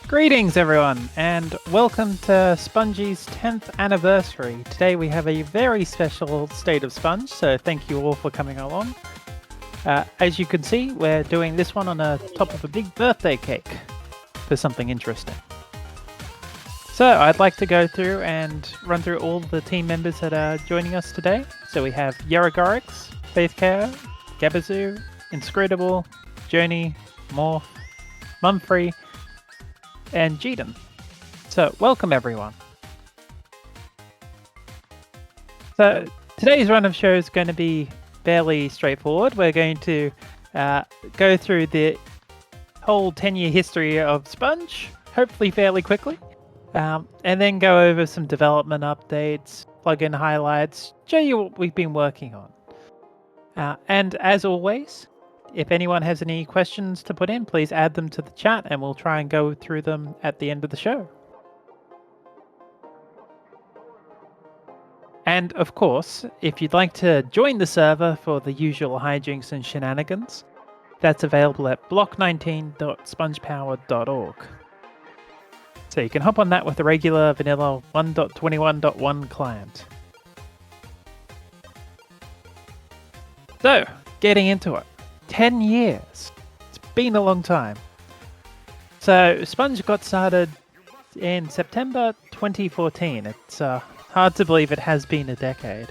Greetings, everyone, and welcome to Spongy's 10th anniversary. Today we have a very special State of Sponge, so thank you all for coming along. As you can see, we're doing this one on the top of a big birthday cake for something interesting. So I'd like to go through and run through all the team members that are joining us today. So we have Yeragorix, Faithcare, Gabazoo, Inscrutable, Journey, Morph, Mumfrey, and Jeeden. So welcome everyone. So today's run of show is going to be fairly straightforward. We're going to go through the whole 10-year history of Sponge, hopefully fairly quickly, and then go over some development updates, plugin highlights, show you what we've been working on. And as always, if anyone has any questions to put in, please add them to the chat and we'll try and go through them at the end of the show. And of course, if you'd like to join the server for the usual hijinks and shenanigans, that's available at block19.spongepower.org. So you can hop on that with the regular vanilla 1.21.1 client. So, getting into it. 10 years. It's been a long time. So, Sponge got started in September 2014. It's hard to believe it has been a decade.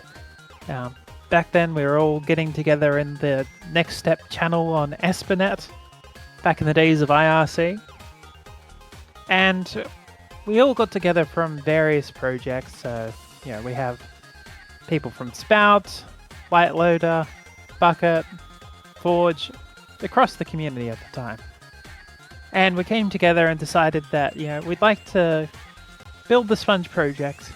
Back then, we were all getting together in the Next Step channel on Espernet, back in the days of IRC. And we all got together from various projects. So, we have people from Spout, Lightloader, Bucket, Forge, across the community at the time. And we came together and decided that, we'd like to build the Sponge project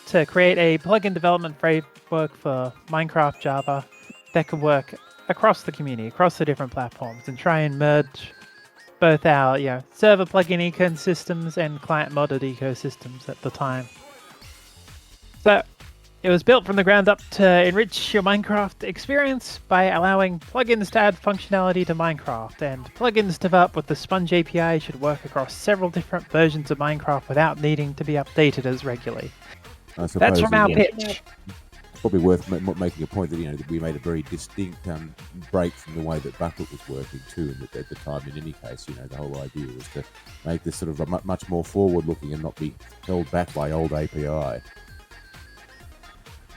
to create a plugin development framework for Minecraft Java that could work across the community, across the different platforms, and try and merge both our, server plugin ecosystems and client modded ecosystems at the time. So, it was built from the ground up to enrich your Minecraft experience by allowing plugins to add functionality to Minecraft, and plugins developed with the Sponge API should work across several different versions of Minecraft without needing to be updated as regularly. That's from our pitch. It's probably worth making a point that that we made a very distinct break from the way that Bucket was working too, and at the time, in any case, the whole idea was to make this sort of a much more forward-looking and not be held back by old API.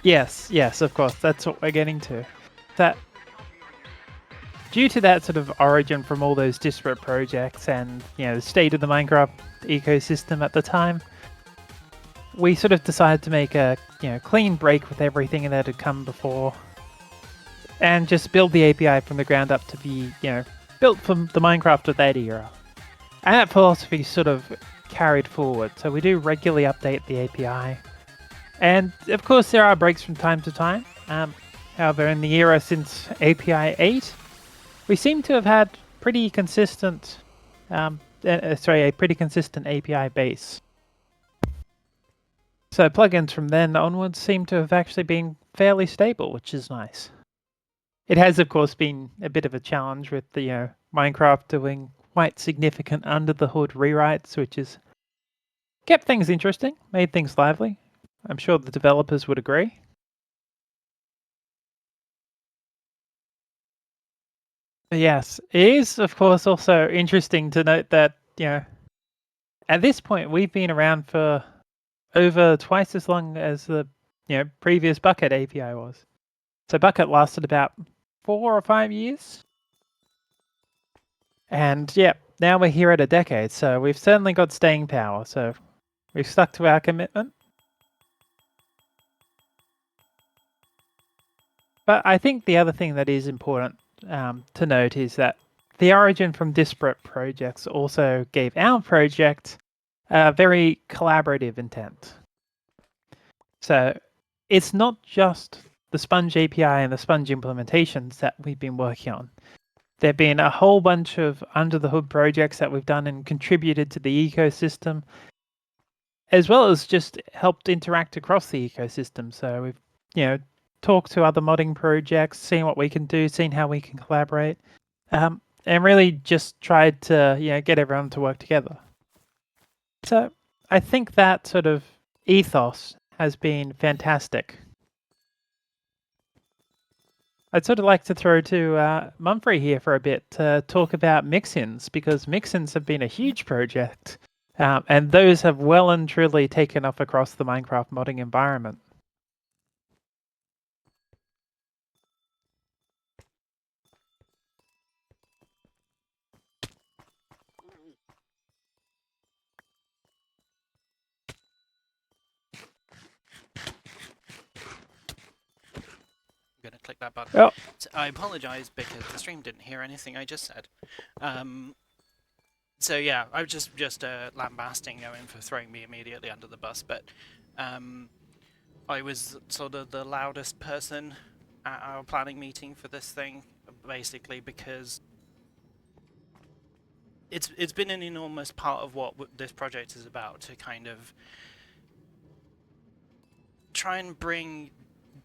Yes, of course, that's what we're getting to. That, due to that sort of origin from all those disparate projects and, the state of the Minecraft ecosystem at the time, we sort of decided to make a, clean break with everything that had come before and just build the API from the ground up to be, built from the Minecraft of that era. And that philosophy sort of carried forward. So we do regularly update the API. And of course, there are breaks from time to time. However, in the era since API 8, we seem to have had pretty consistent, a pretty consistent API base. So plugins from then onwards seem to have actually been fairly stable, which is nice. It has, of course, been a bit of a challenge with the Minecraft doing quite significant under-the-hood rewrites, which has kept things interesting, made things lively. I'm sure the developers would agree. Yes, it is, of course, also interesting to note that, at this point, we've been around for over twice as long as the, previous Bucket API was. So Bucket lasted about 4 or 5 years. And, now we're here at a decade, so we've certainly got staying power, so we've stuck to our commitment. But I think the other thing that is important to note is that the origin from disparate projects also gave our project a very collaborative intent. So it's not just the Sponge API and the Sponge implementations that we've been working on. There have been a whole bunch of under-the-hood projects that we've done and contributed to the ecosystem, as well as just helped interact across the ecosystem. So we've, talk to other modding projects, seeing what we can do, seeing how we can collaborate, and really just tried to get everyone to work together. So I think that sort of ethos has been fantastic. I'd sort of like to throw to Mumfrey here for a bit to talk about mix-ins, because mix-ins have been a huge project, and those have well and truly taken off across the Minecraft modding environment. I'm going to click that button. Oh. So I apologize because the stream didn't hear anything I just said. So yeah, I was just lambasting Owen for throwing me immediately under the bus, but I was sort of the loudest person at our planning meeting for this thing, basically because it's been an enormous part of what this project is about, to kind of try and bring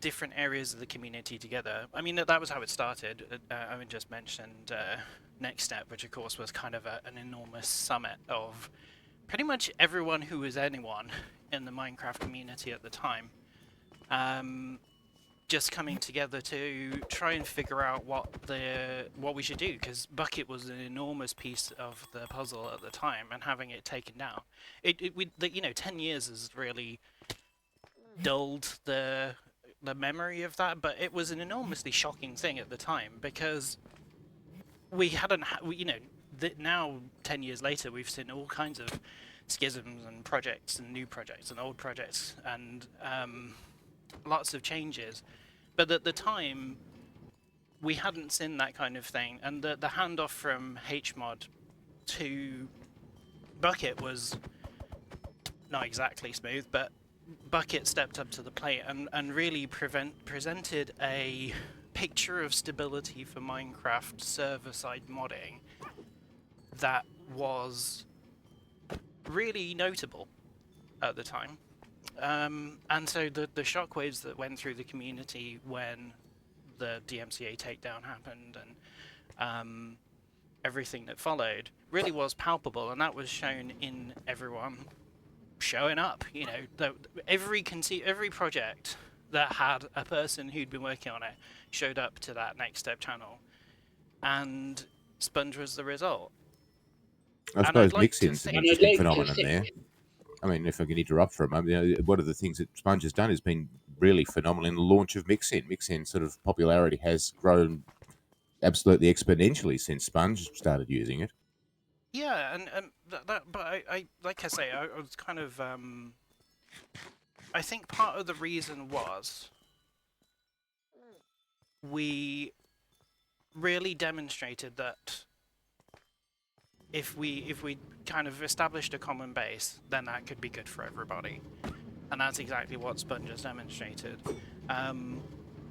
different areas of the community together. I mean, that was how it started. Owen just mentioned Next Step, which of course was kind of an enormous summit of pretty much everyone who was anyone in the Minecraft community at the time. Just coming together to try and figure out what we should do, because Bucket was an enormous piece of the puzzle at the time, and having it taken down, 10 years has really dulled the memory of that, but it was an enormously shocking thing at the time, because we hadn't, now 10 years later, we've seen all kinds of schisms and projects and new projects and old projects and lots of changes. But at the time, we hadn't seen that kind of thing, and the handoff from HMod to Bucket was not exactly smooth, but Bucket stepped up to the plate and really presented a picture of stability for Minecraft server-side modding that was really notable at the time. And so the shockwaves that went through the community when the DMCA takedown happened and everything that followed really was palpable, and that was shown in everyone showing up. Every project that had a person who'd been working on it showed up to that Next Step channel, and Sponge was the result. I suppose mix-in's an interesting phenomenon there. I mean, if I can interrupt for a moment, one of the things that Sponge has done has been really phenomenal in the launch of Mix-In. Mix-In sort of popularity has grown absolutely exponentially since Sponge started using it. Yeah, and but I like I say, I was kind of I think part of the reason was we really demonstrated that if we kind of established a common base, then that could be good for everybody, and that's exactly what Sponge has demonstrated.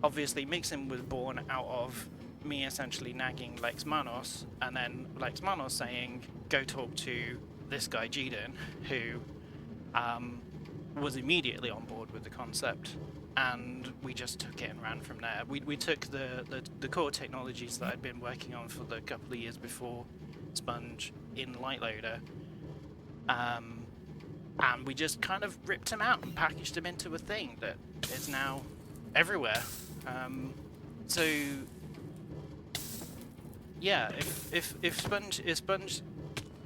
Obviously, Mixin was born out of me essentially nagging Lex Manos, and then Lex Manos saying, go talk to this guy Jiden, who was immediately on board with the concept, and we just took it and ran from there. We took the core technologies that I'd been working on for the couple of years before Sponge in Lightloader, and we just kind of ripped them out and packaged them into a thing that is now everywhere. So yeah, if Sponge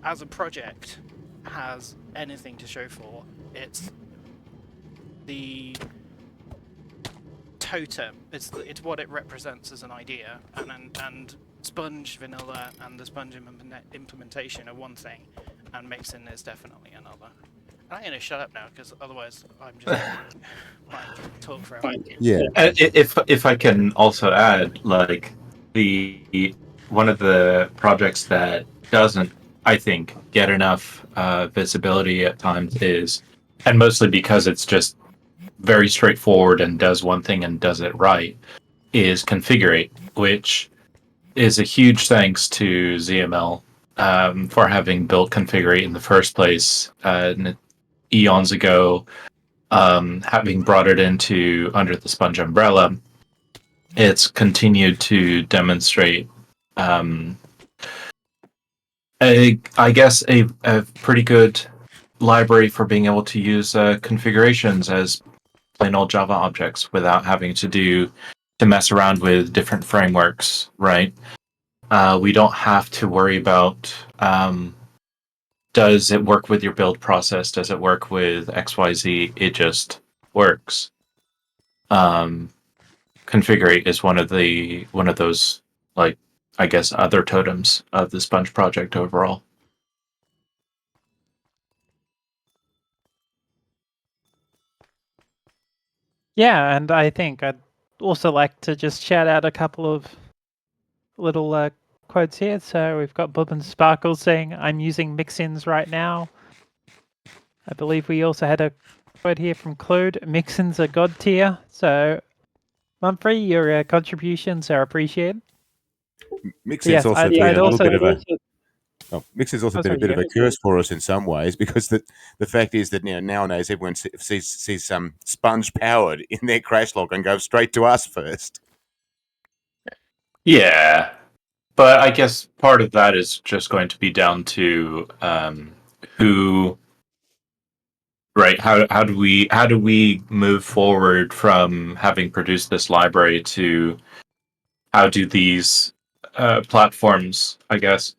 as a project has anything to show for, it's the totem. It's what it represents as an idea, and Sponge vanilla and the Sponge implementation are one thing, and Mixin is definitely another. I'm going to shut up now, because otherwise I'm just might talk forever. Yeah. If I can also add, like, one of the projects that doesn't, I think, get enough visibility at times is, and mostly because it's just very straightforward and does one thing and does it right, is Configurate, which is a huge thanks to ZML for having built Configurate in the first place eons ago, having brought it into under the Sponge umbrella. It's continued to demonstrate I guess a pretty good library for being able to use configurations as plain old Java objects without having to mess around with different frameworks, right? We don't have to worry about does it work with your build process? Does it work with XYZ? It just works. Configurate is one of those, like, I guess, other totems of the Sponge project overall. Yeah, and I think I'd also like to just shout out a couple of little quotes here. So we've got Bob and Sparkle saying, "I'm using mixins right now." I believe we also had a quote here from Claude, "Mixins are god tier." So, Mumphrey, your contributions are appreciated. Mixing's Yes, also I'd been a little also bit of a Mixing's also Oh, been a sorry, bit you of a go. curse for us in some ways, because the fact is that nowadays everyone sees some Sponge powered in their crash log and goes straight to us first. Yeah, but I guess part of that is just going to be down to who, right? How do we move forward from having produced this library to how do these platforms, I guess,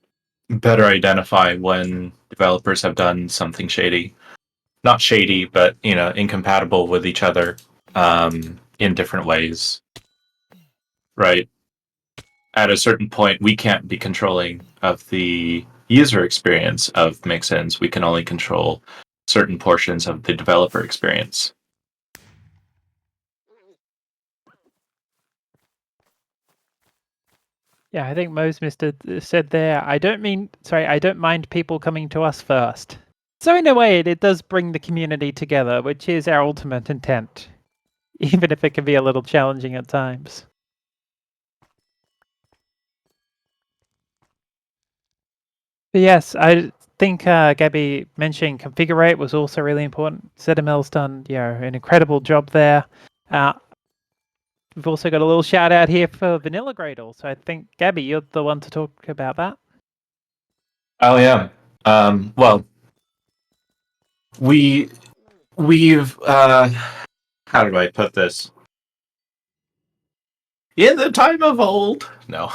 better identify when developers have done something shady? Not shady, but incompatible with each other in different ways, right? At a certain point, we can't be controlling of the user experience of mixins. We can only control certain portions of the developer experience. Yeah, I think Mo's Mister said there. I don't mind people coming to us first. So in a way, it does bring the community together, which is our ultimate intent, even if it can be a little challenging at times. But yes, I think Gabby mentioning configurate was also really important. Zetamel's done an incredible job there. We've also got a little shout out here for Vanilla Gradle. So I think Gabby, you're the one to talk about that. Oh yeah. Well, we've how do I put this? In the time of old, no.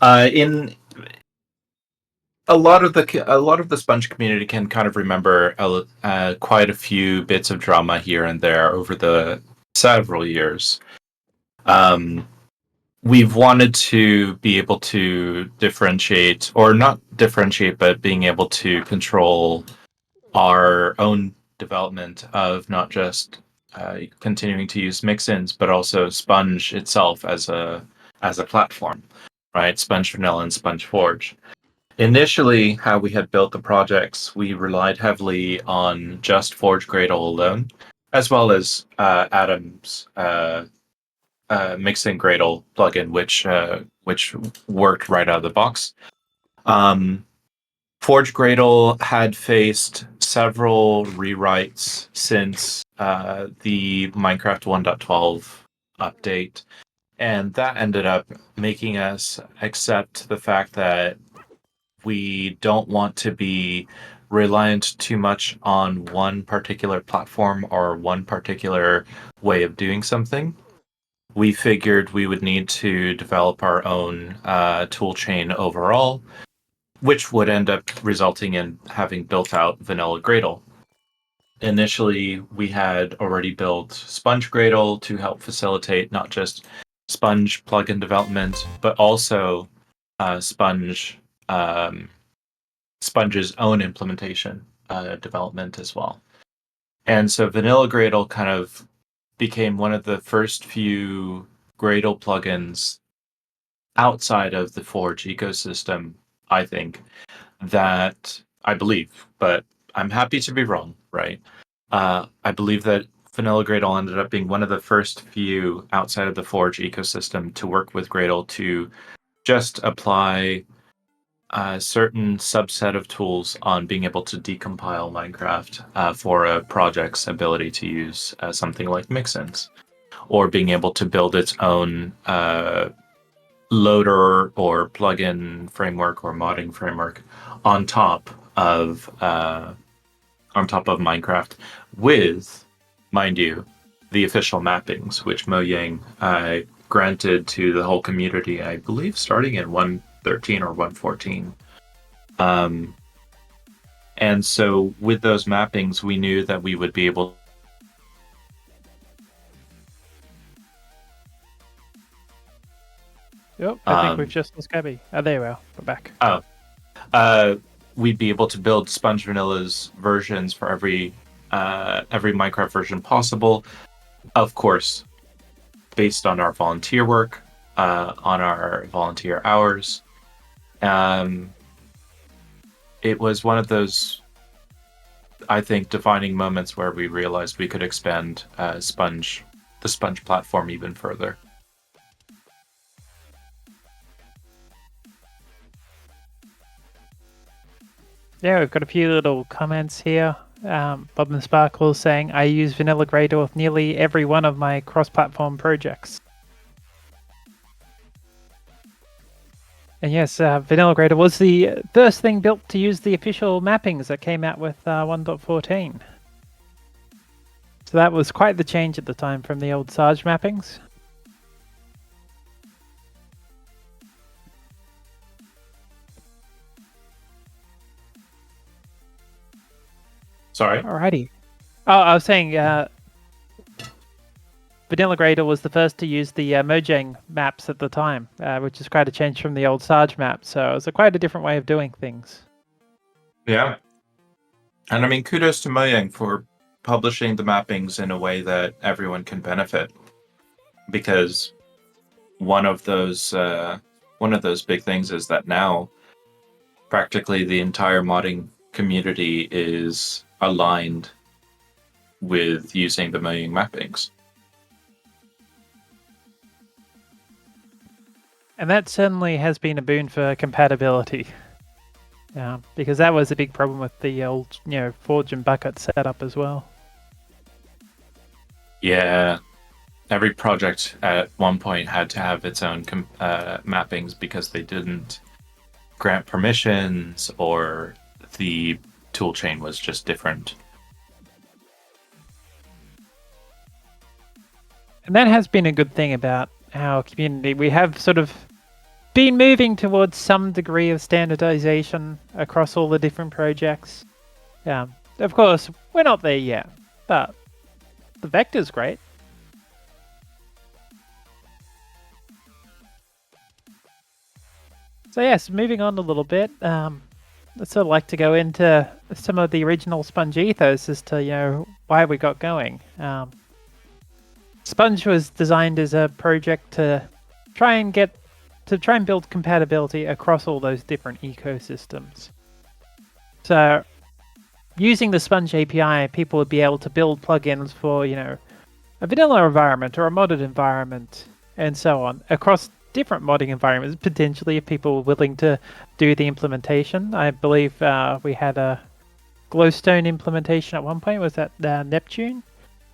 In a lot of the Sponge community can kind of remember quite a few bits of drama here and there over the several years. We've wanted to be able to differentiate, or not differentiate, but being able to control our own development of not just continuing to use mixins, but also Sponge itself as a platform, right? Sponge Vanilla and Sponge Forge. Initially, how we had built the projects, we relied heavily on just Forge Gradle alone, as well as Adam's Mixing Gradle plugin, which worked right out of the box. Forge Gradle had faced several rewrites since the Minecraft 1.12 update, and that ended up making us accept the fact that we don't want to be reliant too much on one particular platform or one particular way of doing something. We figured we would need to develop our own tool chain overall, which would end up resulting in having built out Vanilla Gradle. Initially, we had already built Sponge Gradle to help facilitate not just Sponge plugin development, but also Sponge Sponge's own implementation development as well. And so Vanilla Gradle kind of became one of the first few Gradle plugins outside of the Forge ecosystem, I think, that I believe, but I'm happy to be wrong, right? I believe that Vanilla Gradle ended up being one of the first few outside of the Forge ecosystem to work with Gradle to just apply a certain subset of tools on being able to decompile Minecraft for a project's ability to use something like mixins, or being able to build its own loader or plugin framework or modding framework on top of on top of Minecraft with, mind you, the official mappings, which Mojang granted to the whole community, I believe, starting in 1.13 or 1.14. And so with those mappings, we knew that we would be able. Yep, I think we've just lost Gabby. Oh, there we are. We're back. We'd be able to build Sponge Vanilla's versions for every Minecraft version possible. Of course, based on our volunteer work, on our volunteer hours. It was one of those, I think, defining moments where we realized we could expand the Sponge platform even further. Yeah, we've got a few little comments here. Bob and Sparkle saying, I use Vanilla Gradle with nearly every one of my cross-platform projects. And yes, Vanilla Gradle was the first thing built to use the official mappings that came out with 1.14. So that was quite the change at the time from the old Sarge mappings. Sorry? Alrighty. Oh, I was saying Vanilla Gradle was the first to use the Mojang maps at the time, which is quite a change from the old Sarge map. So it was quite a different way of doing things. Yeah. And I mean, kudos to Mojang for publishing the mappings in a way that everyone can benefit. Because one of those big things is that now practically the entire modding community is aligned with using the Mojang mappings. And that certainly has been a boon for compatibility. Because that was a big problem with the old, Forge and Bucket setup as well. Yeah. Every project at one point had to have its own mappings because they didn't grant permissions or the toolchain was just different. And that has been a good thing about our community. We have sort of been moving towards some degree of standardization across all the different projects. Of course, we're not there yet, but the vector's great. So yes, moving on a little bit, I'd sort of like to go into some of the original Sponge ethos as to, why we got going. Sponge was designed as a project to try and build compatibility across all those different ecosystems. So using the Sponge API, people would be able to build plugins for, a vanilla environment or a modded environment and so on across different modding environments, potentially, if people were willing to do the implementation. I believe we had a Glowstone implementation at one point. Was that Neptune?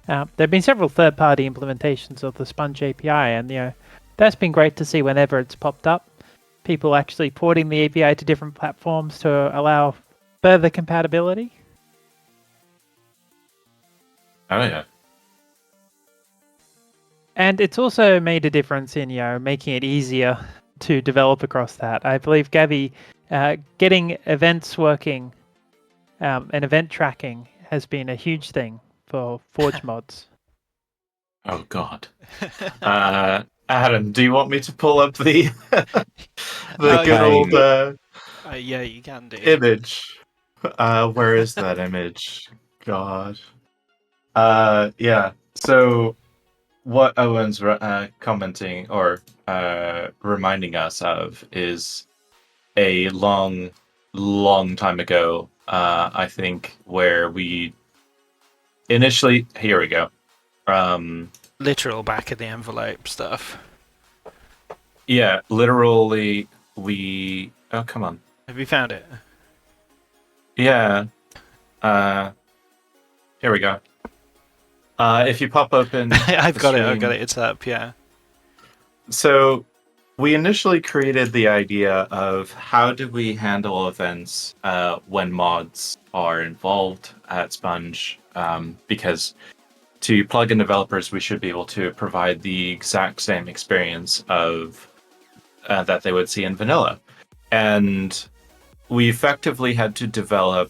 There have been several third-party implementations of the Sponge API, and that's been great to see whenever it's popped up. People actually porting the API to different platforms to allow further compatibility. Oh yeah. And it's also made a difference in, making it easier to develop across that. I believe, Gabby, getting events working and event tracking has been a huge thing for Forge mods. Oh God. Adam, do you want me to pull up the good old yeah, you can do. image? Where is that image? God. Yeah. So what Owen's commenting or reminding us of is a long time ago, I think, where we initially, here we go. Literal back of the envelope stuff. Yeah, literally oh, come on. Have you found it? Yeah. Here we go. If you pop open I've got it. stream- It's up. Yeah. So we initially created the idea of how do we handle events when mods are involved at Sponge, because to plugin developers, we should be able to provide the exact same experience of that they would see in vanilla. And we effectively had to develop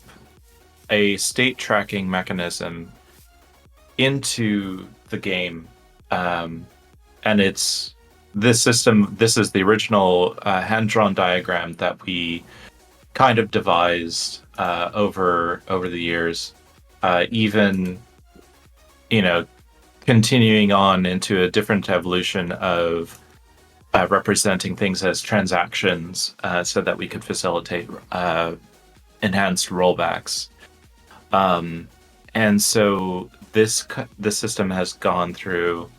a state tracking mechanism into the game. And it's this system, this is the original hand-drawn diagram that we kind of devised over the years, even, continuing on into a different evolution of representing things as transactions so that we could facilitate enhanced rollbacks. And so this system has gone through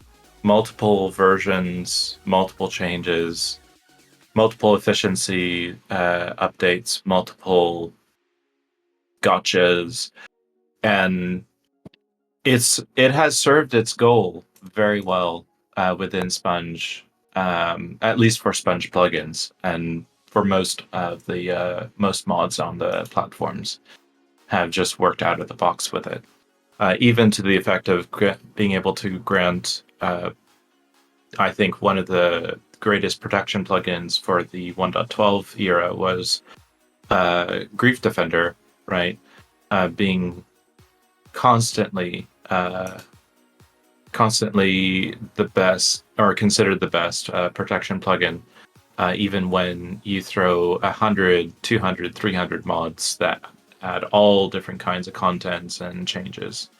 multiple versions, multiple changes, multiple efficiency updates, multiple gotchas, and it has served its goal very well within Sponge, at least for Sponge plugins, and for most of the most mods on the platforms have just worked out of the box with it. Even to the effect of being able to grant, I think one of the greatest protection plugins for the 1.12 era was Grief Defender, right? Being constantly the best, or considered the best protection plugin, even when you throw 100, 200, 300 mods that had all different kinds of contents and changes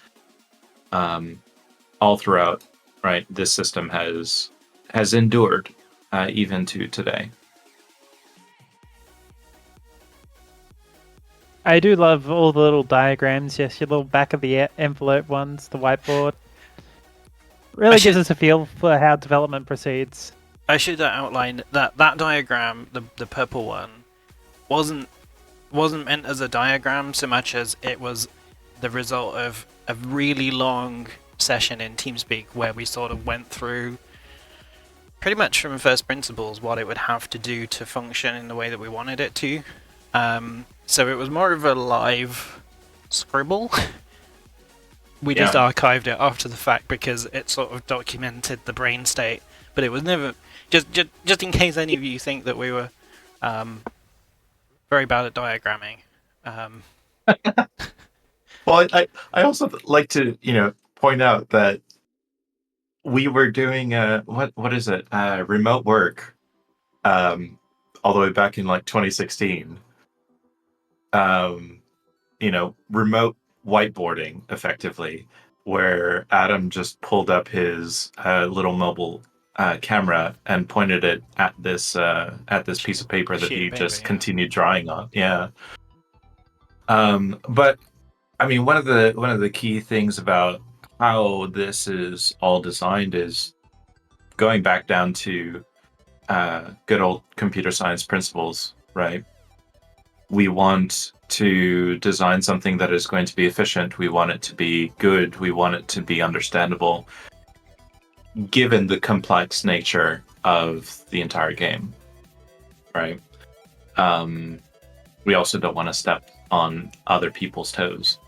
all throughout, right? This system has endured even to today. I do love all the little diagrams, yes, your little back of the envelope ones, the whiteboard. Really gives us a feel for how development proceeds. I should outline that diagram, the purple one, wasn't meant as a diagram so much as it was the result of a really long session in TeamSpeak where we sort of went through pretty much from first principles what it would have to do to function in the way that we wanted it to. So it was more of a live scribble. We just archived it after the fact because it sort of documented the brain state, but it was never just in case any of you think that we were very bad at diagramming. Well, I also like to point out that we were doing what is it, remote work, all the way back in like 2016. Remote whiteboarding, effectively, where Adam just pulled up his little mobile camera and pointed it at this piece of paper that he just continued drawing on. Yeah. But I mean, one of the key things about how this is all designed is going back down to good old computer science principles, right? We want to design something that is going to be efficient. We want it to be good. We want it to be understandable, given the complex nature of the entire game, right? We also don't want to step on other people's toes.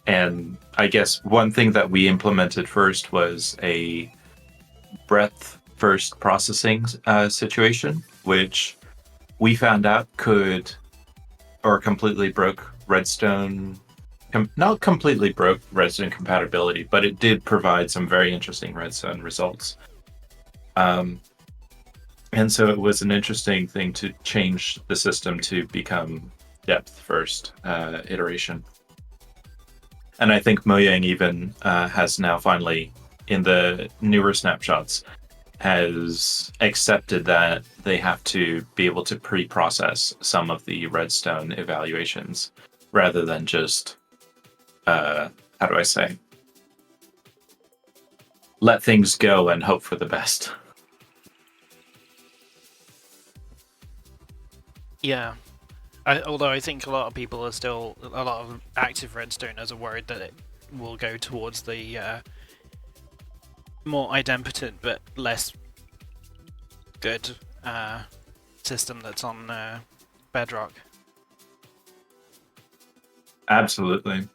And I guess one thing that we implemented first was a breadth first processing situation, which we found out completely broke Redstone. Not completely broke Redstone compatibility, but it did provide some very interesting Redstone results. And so it was an interesting thing to change the system to become depth first iteration. And I think Mojang even has now finally, in the newer snapshots, has accepted that they have to be able to pre-process some of the Redstone evaluations rather than just, how do I say, let things go and hope for the best. Yeah. Although I think a lot of people are still, a lot of active Redstoners are worried that it will go towards the more idempotent but less good system that's on Bedrock. Absolutely.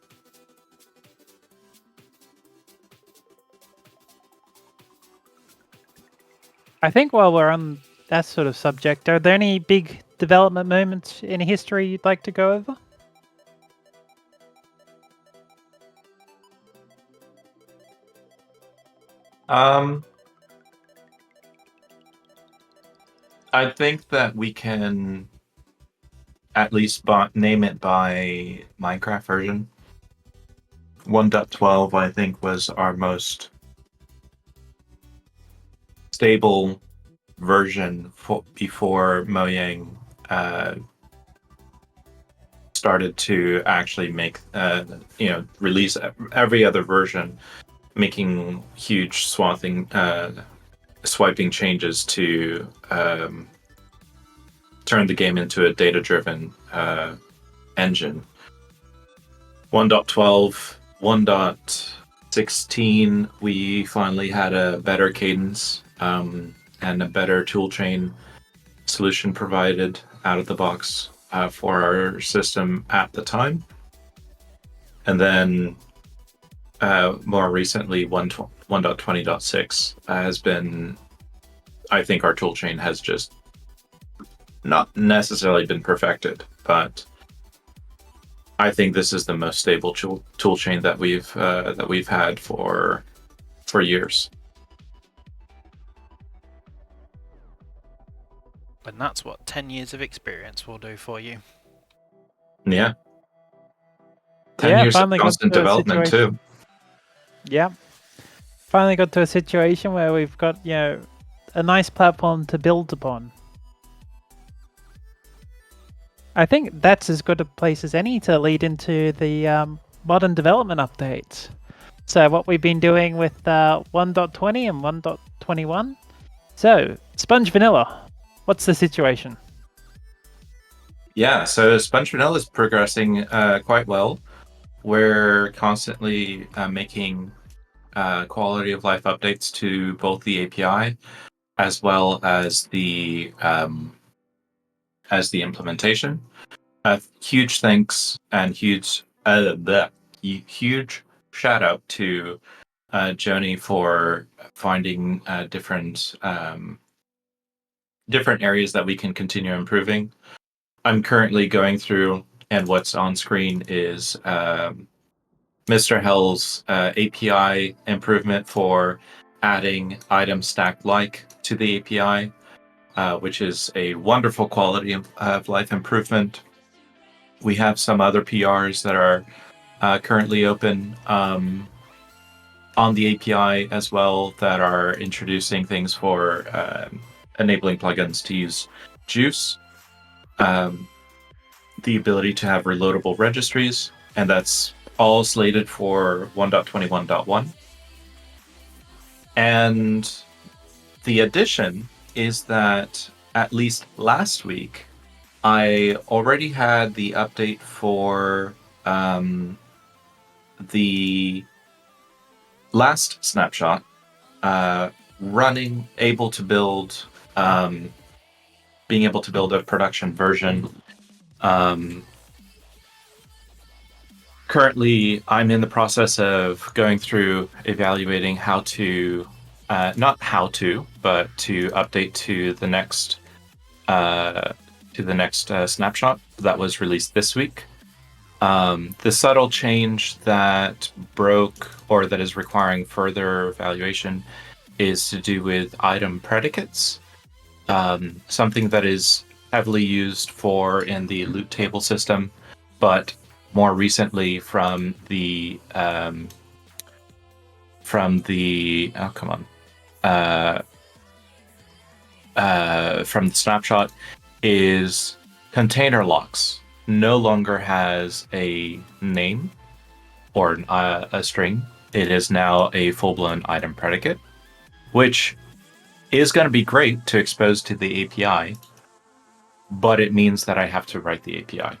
I think while we're on that sort of subject, are there any big development moments in history you'd like to go over? I think that we can at least name it by Minecraft version. 1.12, I think, was our most stable version before Mojang started to actually make, release every other version, making huge swiping changes to turn the game into a data-driven engine. 1.12, 1.16, we finally had a better cadence and a better toolchain solution provided out of the box for our system at the time. And then more recently, 1.20.6 has been, I think our toolchain has just not necessarily been perfected, but I think this is the most stable toolchain that we've had for years. And that's what 10 years of experience will do for you. Yeah. 10 years of finally got constant to a development situation- too. Yeah. Finally got to a situation where we've got, a nice platform to build upon. I think that's as good a place as any to lead into the modern development updates. So what we've been doing with 1.20 and 1.21. So, Sponge Vanilla, what's the situation? Yeah, so Sponge Vanilla is progressing quite well. We're constantly making quality of life updates to both the API as well as the implementation. Huge thanks and huge shout out to Joni for finding different areas that we can continue improving. I'm currently going through, and what's on screen is Mr. Hell's API improvement for adding item stack like to the API, which is a wonderful quality of life improvement. We have some other PRs that are currently open on the API as well that are introducing things for enabling plugins to use Juice, the ability to have reloadable registries, and that's all slated for 1.21.1. And the addition is that at least last week, I already had the update for the last snapshot running, able to build, being able to build a production version. Currently, I'm in the process of going through evaluating how to, not how to, but to update to the next snapshot that was released this week. The subtle change that broke or that is requiring further evaluation is to do with item predicates, something that is heavily used in the loot table system, but more recently from the snapshot is container locks no longer has a name or a string. It is now a full-blown item predicate, which is going to be great to expose to the API, but it means that I have to write the API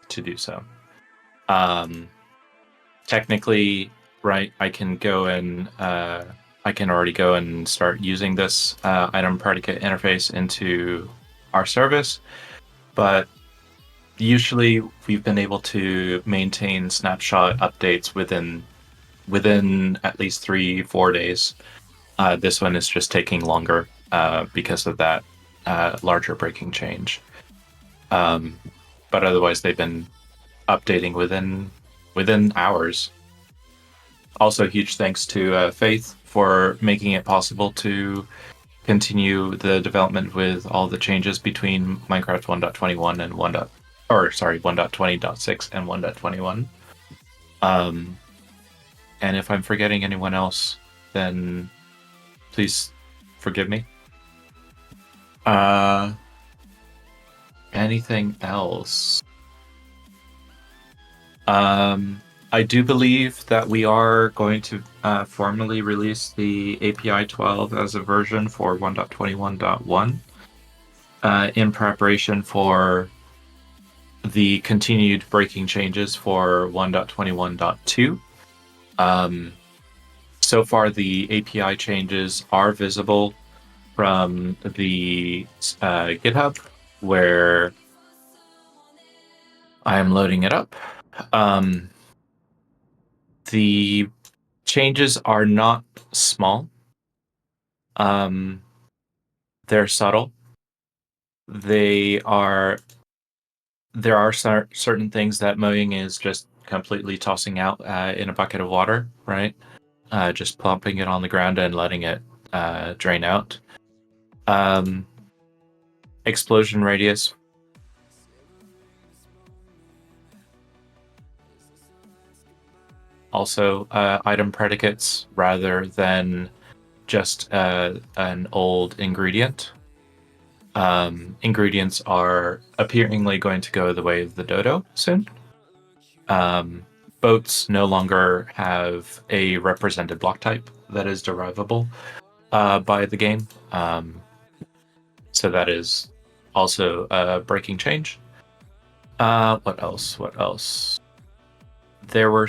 to do so. Technically, right, I can go and I can already go and start using this item predicate interface into our service. But usually we've been able to maintain snapshot updates within at least 3-4 days. This one is just taking longer because of that larger breaking change. But otherwise, they've been updating within hours. Also, huge thanks to Faith for making it possible to continue the development with all the changes between Minecraft 1.21 and 1.20.6 and 1.21. And if I'm forgetting anyone else, then please forgive me. Anything else? I do believe that we are going to formally release the API 12 as a version for 1.21.1 in preparation for the continued breaking changes for 1.21.2. So far, the API changes are visible from the GitHub, where I am loading it up. The changes are not small. They're subtle. There are certain things that mowing is just completely tossing out in a bucket of water, right? Just plopping it on the ground and letting it drain out. Explosion radius. Also, item predicates rather than just an old ingredient. Ingredients are appearingly going to go the way of the dodo soon. Boats no longer have a represented block type that is derivable by the game. So that is also a breaking change. What else? There were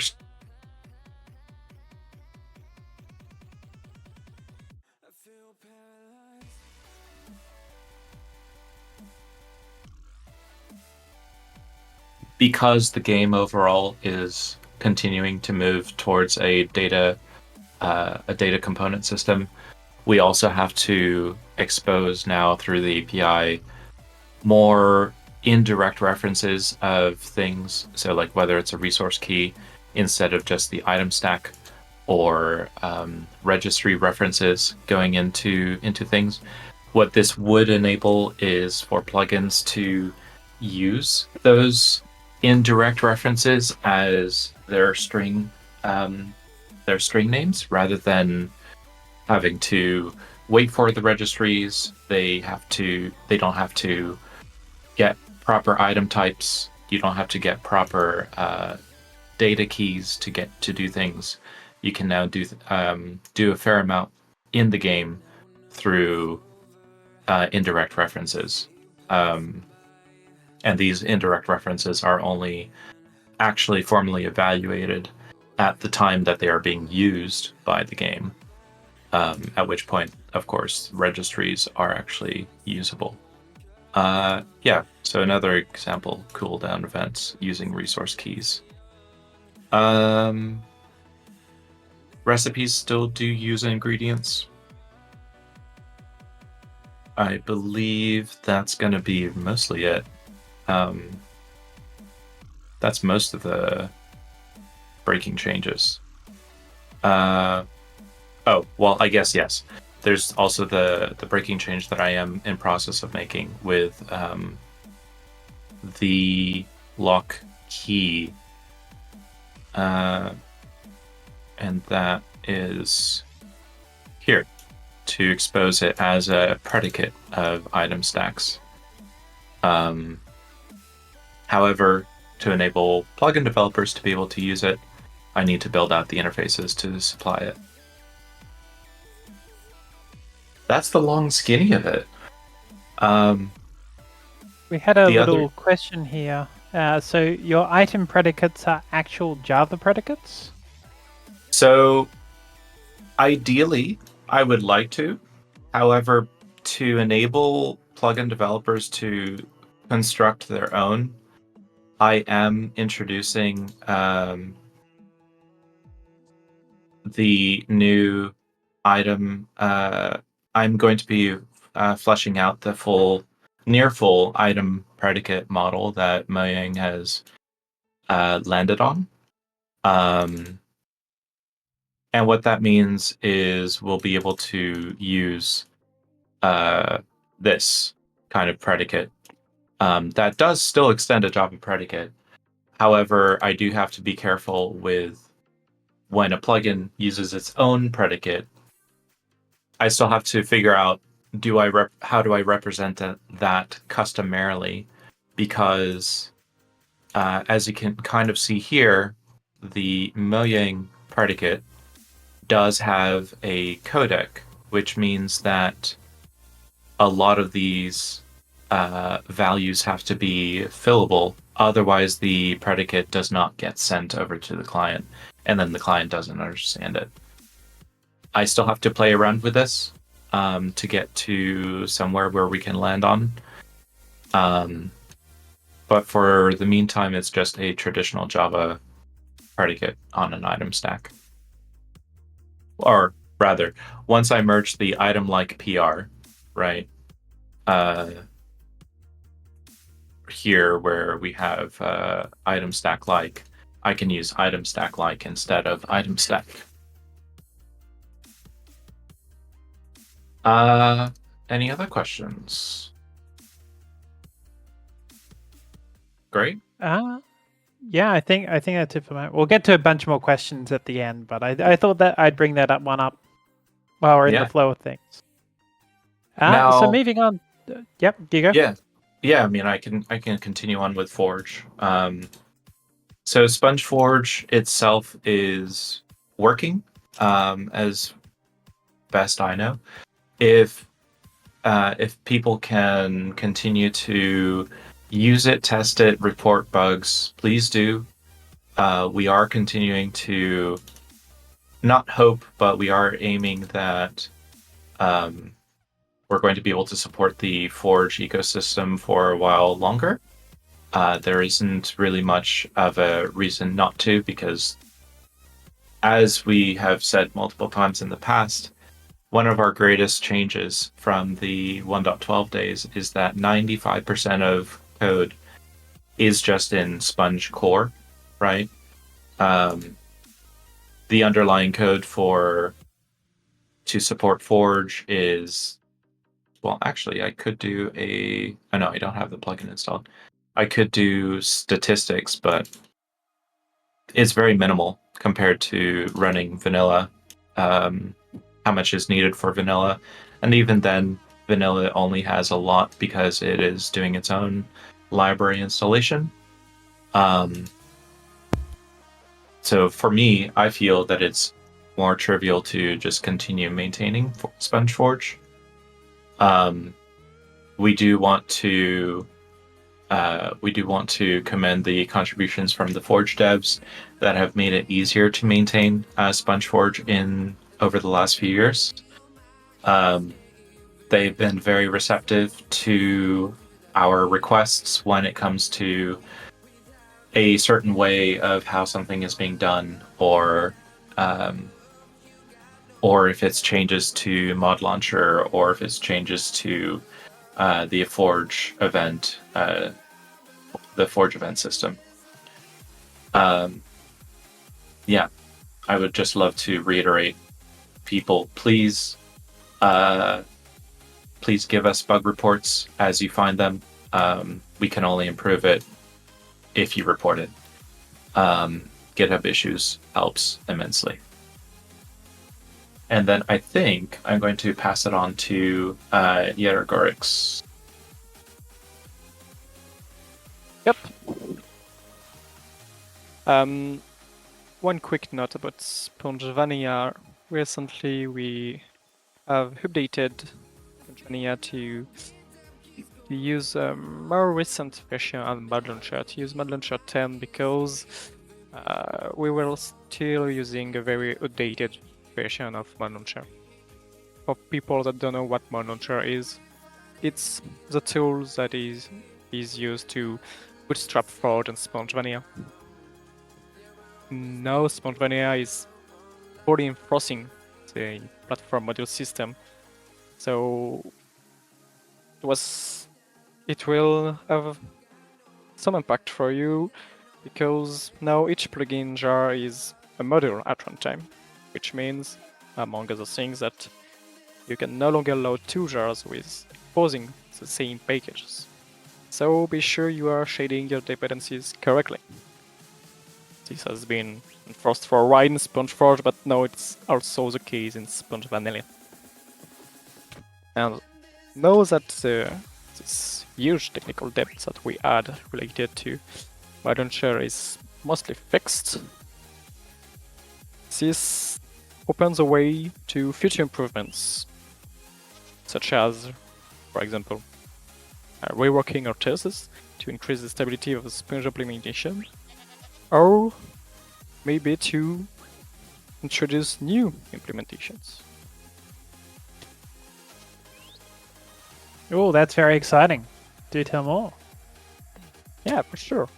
because the game overall is continuing to move towards a data component system, we also have to expose now through the API more indirect references of things. So like whether it's a resource key instead of just the item stack, or registry references going into things. What this would enable is for plugins to use those indirect references as their string names, rather than having to wait for the registries. They don't have to get proper item types. You don't have to get proper data keys to do things. You can now do a fair amount in the game through indirect references. And these indirect references are only actually formally evaluated at the time that they are being used by the game, at which point, of course, registries are actually usable. So another example, cooldown events using resource keys. Recipes still do use ingredients. I believe that's going to be mostly it. That's most of the breaking changes. I guess yes. There's also the breaking change that I am in process of making with the lock key, and that is here, to expose it as a predicate of item stacks. However, to enable plugin developers to be able to use it, I need to build out the interfaces to supply it. That's the long skinny of it. We had a little question here. So your item predicates are actual Java predicates? So Ideally, I would like to. However, to enable plugin developers to construct their own, I am introducing the new item. I'm going to be fleshing out the near full item predicate model that Mojang has landed on. And what that means is we'll be able to use this kind of predicate that does still extend a Java predicate. However, I do have to be careful with when a plugin uses its own predicate. I still have to figure out how do I represent that customarily, because as you can kind of see here, the Mojang predicate does have a codec, which means that a lot of these values have to be fillable. Otherwise, the predicate does not get sent over to the client, and then the client doesn't understand it. I still have to play around with this to get to somewhere where we can land on. But for the meantime, it's just a traditional Java predicate on an item stack. Or rather, once I merge the item like PR, right? Here where we have item stack like, I can use item stack like instead of item stack. Any other questions? Great. Yeah, I think that's it for my. We'll get to a bunch more questions at the end, but I thought that I'd bring that one up while we're in Yeah. the flow of things. Now- So moving on. Yep, do you go? Yeah. I mean, I can continue on with Forge. So SpongeForge itself is working, as best I know. If people can continue to use it, test it, report bugs, please do. We are continuing to not hope, but we are aiming that we're going to be able to support the Forge ecosystem for a while longer. There isn't really much of a reason not to, because as we have said multiple times in the past, one of our greatest changes from the 1.12 days is that 95% of code is just in Sponge core, right? The underlying code to support Forge is, well, actually, I could do no, I don't have the plugin installed. I could do statistics, but it's very minimal compared to running vanilla. How much is needed for vanilla, and even then, vanilla only has a lot because it is doing its own library installation. So for me, I feel that it's more trivial to just continue maintaining SpongeForge. We do want to commend the contributions from the Forge devs that have made it easier to maintain SpongeForge over the last few years. They've been very receptive to our requests when it comes to a certain way of how something is being done, or if it's changes to mod launcher, or if it's changes to the Forge event, the Forge event system. Yeah, I would just love to reiterate, people, please give us bug reports as you find them. We can only improve it if you report it. GitHub issues helps immensely. And then I think I'm going to pass it on to Yergorix. Yep. One quick note about Sponge Vanilla. Recently, we have updated Sponge Vanilla to use a more recent version of Mod Launcher, to use Mod Launcher 10, because we were still using a very outdated version of Mod Launcher. For people that don't know what Mod Launcher is, it's the tool that is used to bootstrap Forge and Sponge Vanilla. Now Sponge Vanilla is fully enforcing the platform module system, so it will have some impact for you, because now each plugin jar is a module at runtime, which means, among other things, that you can no longer load two jars with posing the same packages. So be sure you are shading your dependencies correctly. This has been enforced for a while in SpongeForge, but now it's also the case in Sponge Vanilla. And know that this huge technical debt that we had related to Mod Launcher is mostly fixed. This opens a way to future improvements, such as, for example, reworking our tests to increase the stability of the Sponge implementation, or maybe to introduce new implementations. Oh, that's very exciting. Do tell more. Yeah, for sure.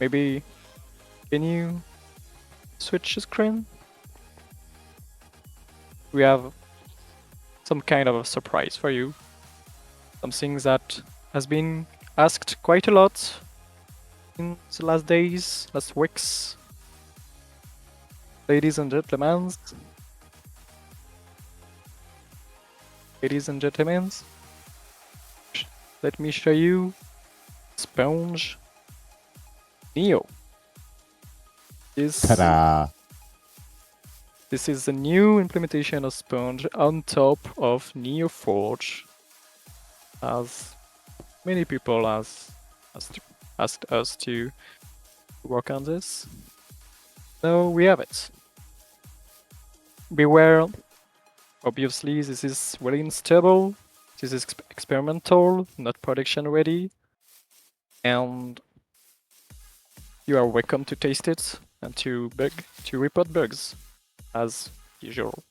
Maybe, can you switch the screen? We have some kind of a surprise for you. Something that has been asked quite a lot in the last days, last weeks. Ladies and gentlemen. Ladies and gentlemen. Let me show you Sponge Neo. Ta-da! This is the new implementation of Sponge on top of Neo Forge, as many people asked us to work on this. So we have it. Beware, obviously this is really unstable, this is experimental, not production ready, and you are welcome to taste it and to report bugs, as usual.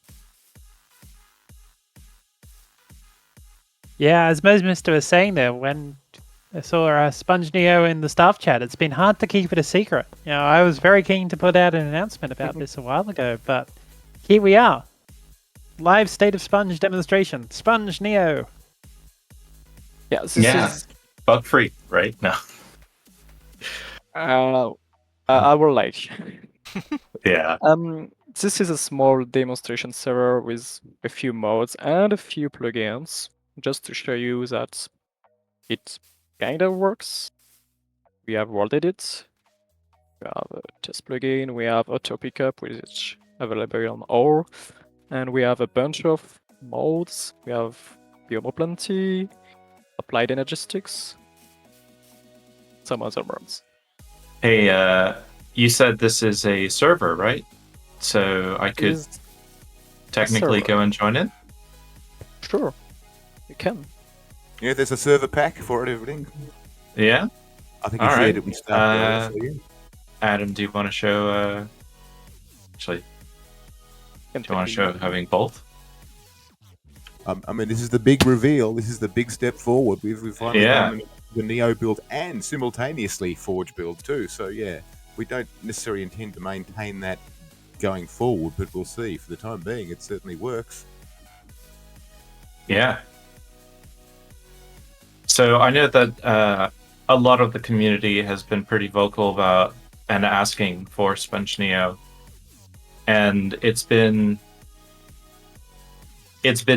Yeah, as Mosmister was saying there, when I saw Sponge Neo in the staff chat, it's been hard to keep it a secret. You know, I was very keen to put out an announcement about this a while ago, but here we are. Live State of Sponge demonstration. Sponge Neo. Yeah, this is... bug free, right? No. I will like. Yeah. This is a small demonstration server with a few mods and a few plugins, just to show you that it kind of works. We have worlded it. We have a test plugin. We have auto pickup, which is available on all, and we have a bunch of modes. We have biomoplenty, applied energistics, some other mods. Hey, you said this is a server, right? So I could Is technically server. go and join in? Sure, you can. Yeah, there's a server pack for it, everything. Yeah? I think All you right. shared it when you started. So, yeah. Adam, do you want to show... Actually, do you want to show having both? I mean, this is the big reveal. This is the big step forward. We've finally done the Neo build and simultaneously Forge build too. So yeah, we don't necessarily intend to maintain that going forward, but we'll see. For the time being, it certainly works. Yeah. So I know that a lot of the community has been pretty vocal about and asking for Sponge Neo, and it's been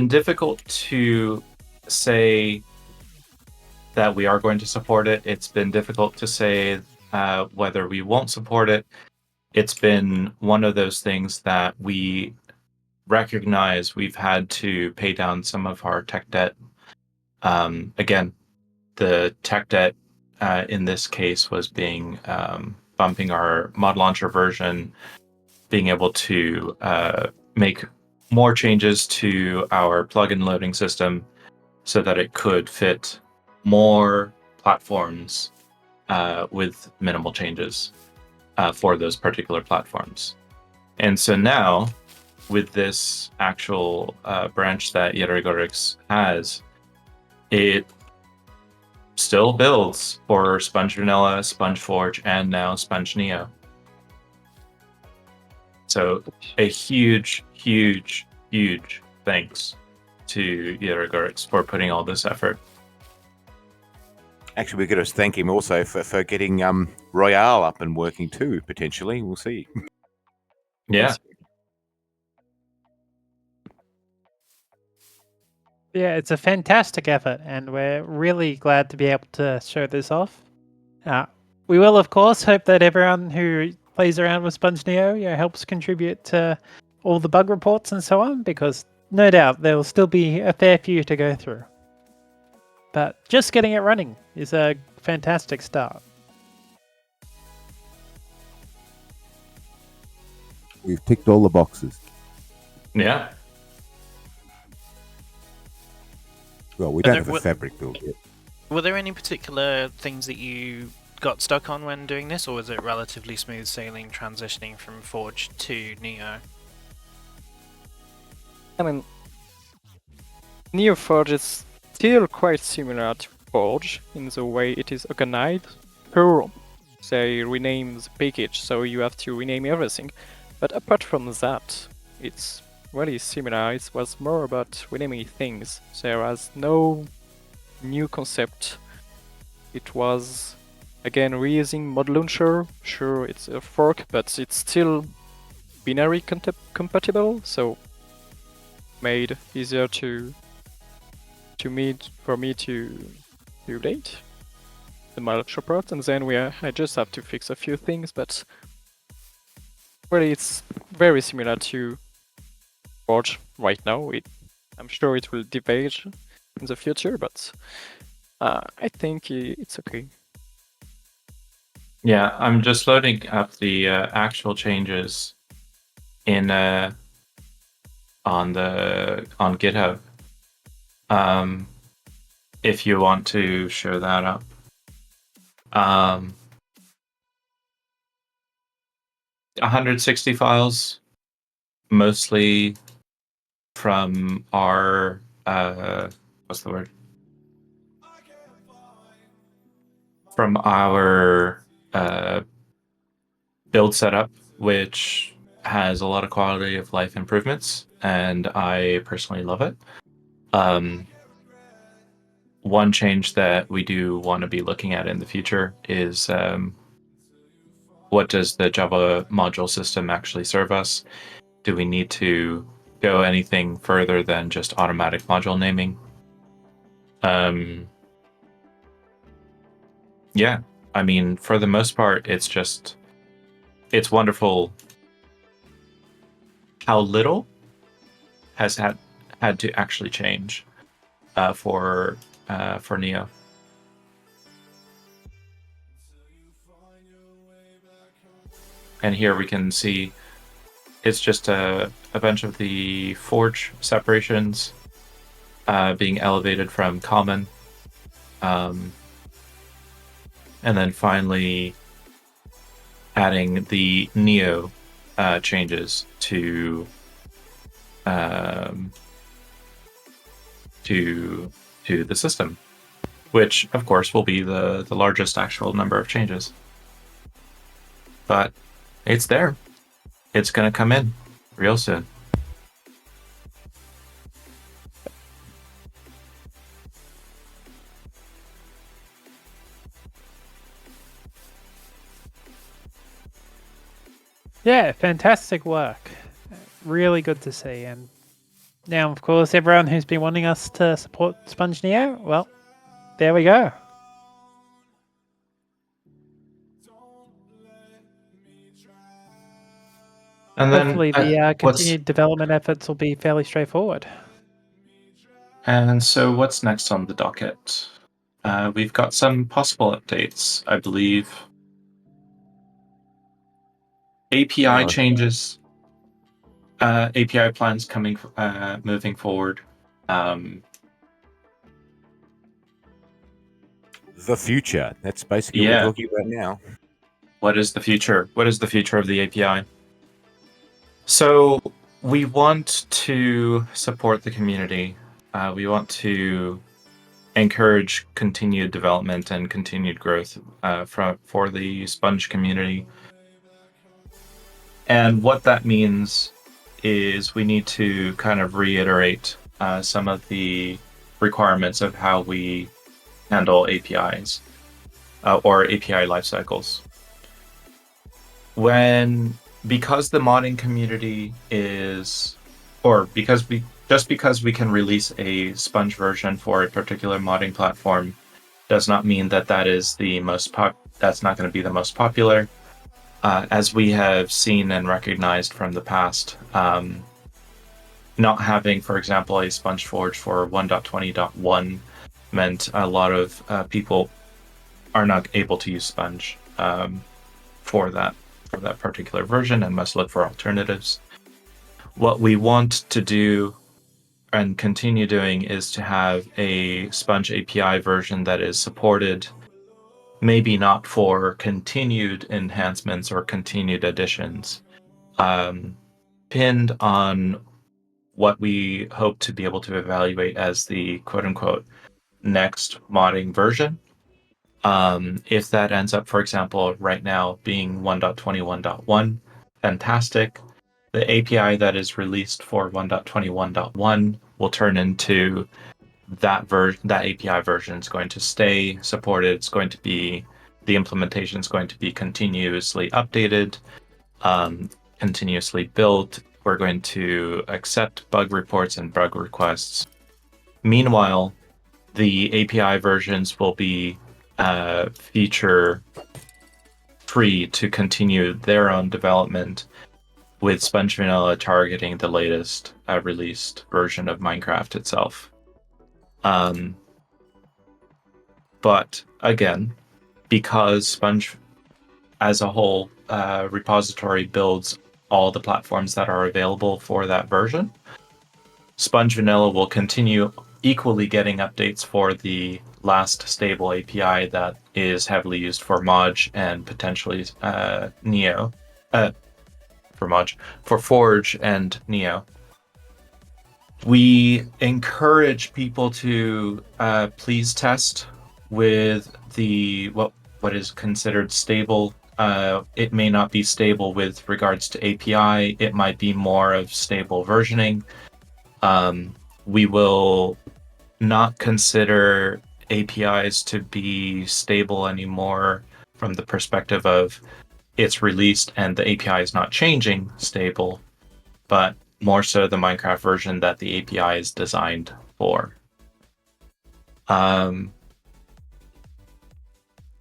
difficult to say that we are going to support it. It's been difficult to say whether we won't support it. It's been one of those things that we recognize we've had to pay down some of our tech debt. Again, the tech debt in this case was being bumping our mod launcher version, being able to make more changes to our plugin loading system so that it could fit more platforms with minimal changes for those particular platforms. And so now with this actual branch that Yetterigorix has, it still builds for Sponge Vanilla, Sponge Forge, and now Sponge Neo. So a huge, huge, huge thanks to Yetterigorix for putting all this effort. Actually, we're going to thank him also for getting Royale up and working too, potentially. We'll see. Yeah. Yeah, it's a fantastic effort, and we're really glad to be able to show this off. We will, of course, hope that everyone who plays around with Sponge Neo helps contribute to all the bug reports and so on, because no doubt there will still be a fair few to go through. But just getting it running is a fantastic start. We've ticked all the boxes. Yeah. Well, we don't have a fabric build yet. Were there any particular things that you got stuck on when doing this, or was it relatively smooth sailing transitioning from Forge to Neo? I mean, Neo Forge is still quite similar to Forge in the way it is organized per, say, rename the package, so you have to rename everything. But apart from that, it's really similar. It was more about renaming things. There was no new concept. It was, again, reusing mod launcher. Sure, it's a fork, but it's still binary compatible, so made easier for me to update the mod launcher part. And then I just have to fix a few things, but really it's very similar to Forge right now. I'm sure it will diverge in the future, but I think it's okay. Yeah, I'm just loading up the actual changes in on GitHub. If you want to show that up. 160 files, mostly from our what's the word? From our build setup, which has a lot of quality of life improvements, and I personally love it. One change that we do want to be looking at in the future is what does the Java module system actually serve us? Do we need to go anything further than just automatic module naming? Yeah, I mean, for the most part, it's wonderful how little has had to actually change for Neo. And here we can see it's just a bunch of the Forge separations being elevated from common. And then finally adding the Neo changes to the system, which of course will be the largest actual number of changes. But it's there. It's going to come in real soon. Yeah, fantastic work. Really good to see. And now, of course, everyone who's been wanting us to support Sponge Neo, well, there we go. And then hopefully the continued development efforts will be fairly straightforward. And so what's next on the docket? We've got some possible updates, I believe. API changes, API plans coming, moving forward. The future. That's basically what we're talking about now. What is the future? What is the future of the API? So we want to support the community. We want to encourage continued development and continued growth for the Sponge community. And what that means is we need to kind of reiterate some of the requirements of how we handle APIs or API lifecycles. Because the modding community because we can release a Sponge version for a particular modding platform does not mean that is that's not going to be the most popular. As we have seen and recognized from the past, not having, for example, a Sponge Forge for 1.20.1 meant a lot of people are not able to use Sponge for that particular version and must look for alternatives. What we want to do and continue doing is to have a Sponge API version that is supported, maybe not for continued enhancements or continued additions, pinned on what we hope to be able to evaluate as the quote-unquote next modding version. If that ends up, for example, right now being 1.21.1, fantastic. The API that is released for 1.21.1 will turn into that API version is going to stay supported. It's going to be, the implementation is going to be continuously updated, continuously built. We're going to accept bug reports and bug requests. Meanwhile, the API versions will be feature free to continue their own development, with Sponge Vanilla targeting the latest released version of Minecraft itself. But again, because Sponge as a whole repository builds all the platforms that are available for that version, Sponge Vanilla will continue equally getting updates for the last stable API that is heavily used for Moj and potentially Neo. For Forge and Neo. We encourage people to please test with what is considered stable. It may not be stable with regards to API. It might be more of stable versioning. We will not consider APIs to be stable anymore from the perspective of it's released and the API is not changing stable, but more so the Minecraft version that the API is designed for.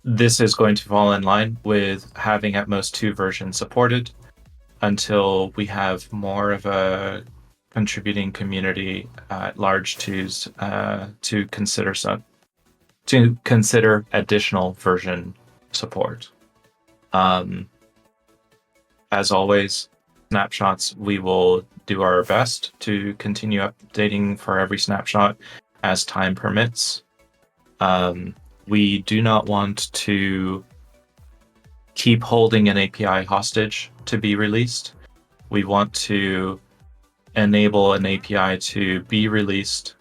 This is going to fall in line with having at most 2 versions supported until we have more of a contributing community at large to consider additional version support. As always, snapshots, we will do our best to continue updating for every snapshot as time permits. We do not want to keep holding an API hostage to be released. We want to enable an API to be released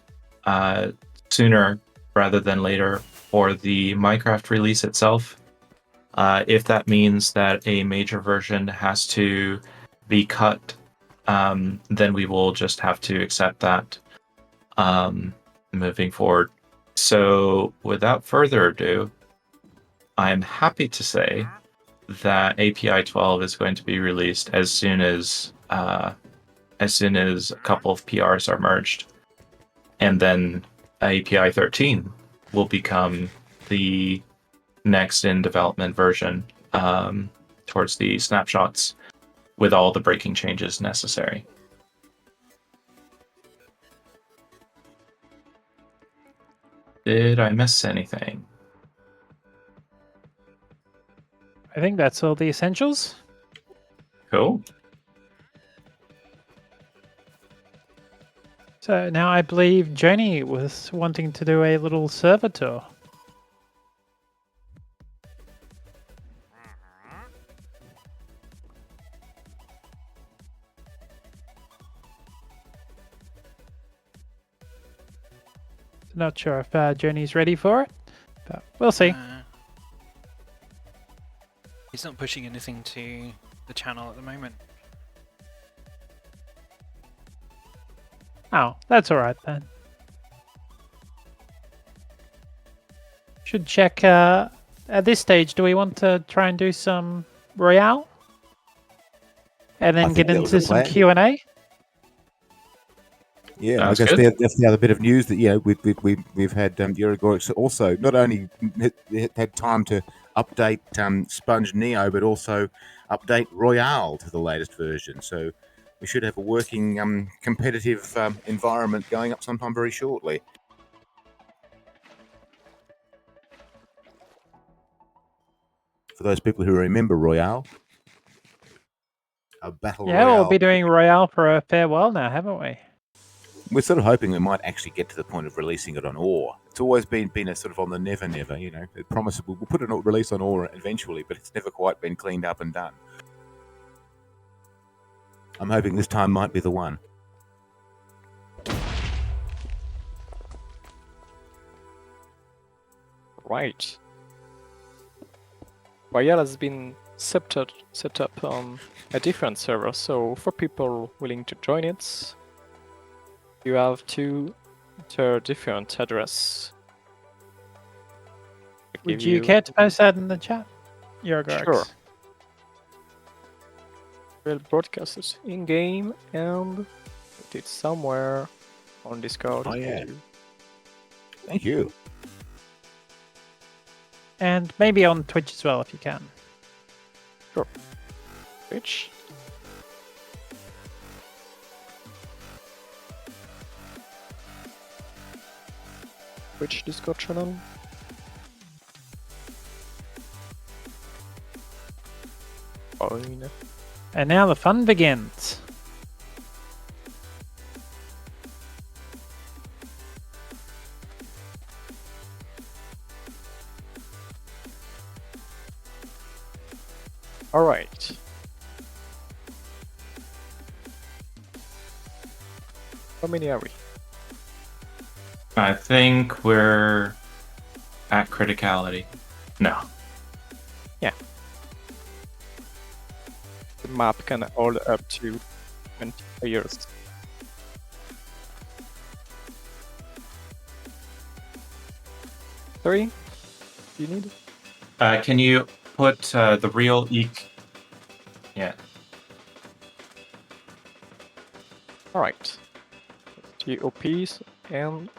sooner rather than later for the Minecraft release itself. If that means that a major version has to be cut, then we will just have to accept that moving forward. So without further ado, I'm happy to say that API 12 is going to be released as soon as a couple of PRs are merged. And then API 13 will become the next in development version towards the snapshots with all the breaking changes necessary. Did I miss anything? I think that's all the essentials. Cool. So now I believe Joni was wanting to do a little server tour. Not sure if Journey's ready for it, but we'll see. He's not pushing anything to the channel at the moment. Oh, that's all right then. Should check. At this stage, do we want to try and do some Royale, and I then think get that was into the some plan. Q&A? Yeah, Sounds I guess good. that's the other bit of news that we've had Eurogorix also not only had time to update Sponge Neo, but also update Royale to the latest version. So we should have a working competitive environment going up sometime very shortly. For those people who remember Royale, a battle Yeah, we'll royale. be doing Royale for a fair while now, haven't we? We're sort of hoping we might actually get to the point of releasing it on OR. It's always been a sort of on the never. It promises we'll put a release on OR eventually, but it's never quite been cleaned up and done. I'm hoping this time might be the one. Right. Royale has been set up on a different server, so for people willing to join it, you have to enter different address. Would you care to post that in the chat? Eurogorix. Sure. We'll broadcast it in game and put it somewhere on Discord. Oh, yeah. Thank you. And maybe on Twitch as well if you can. Which Discord channel? Fine. And now the fun begins. All right. How many are we? I think we're at criticality. No. The map can hold up to 20 players. Three? Do you need? Can you put the real eek? Yeah. All right. TOPs and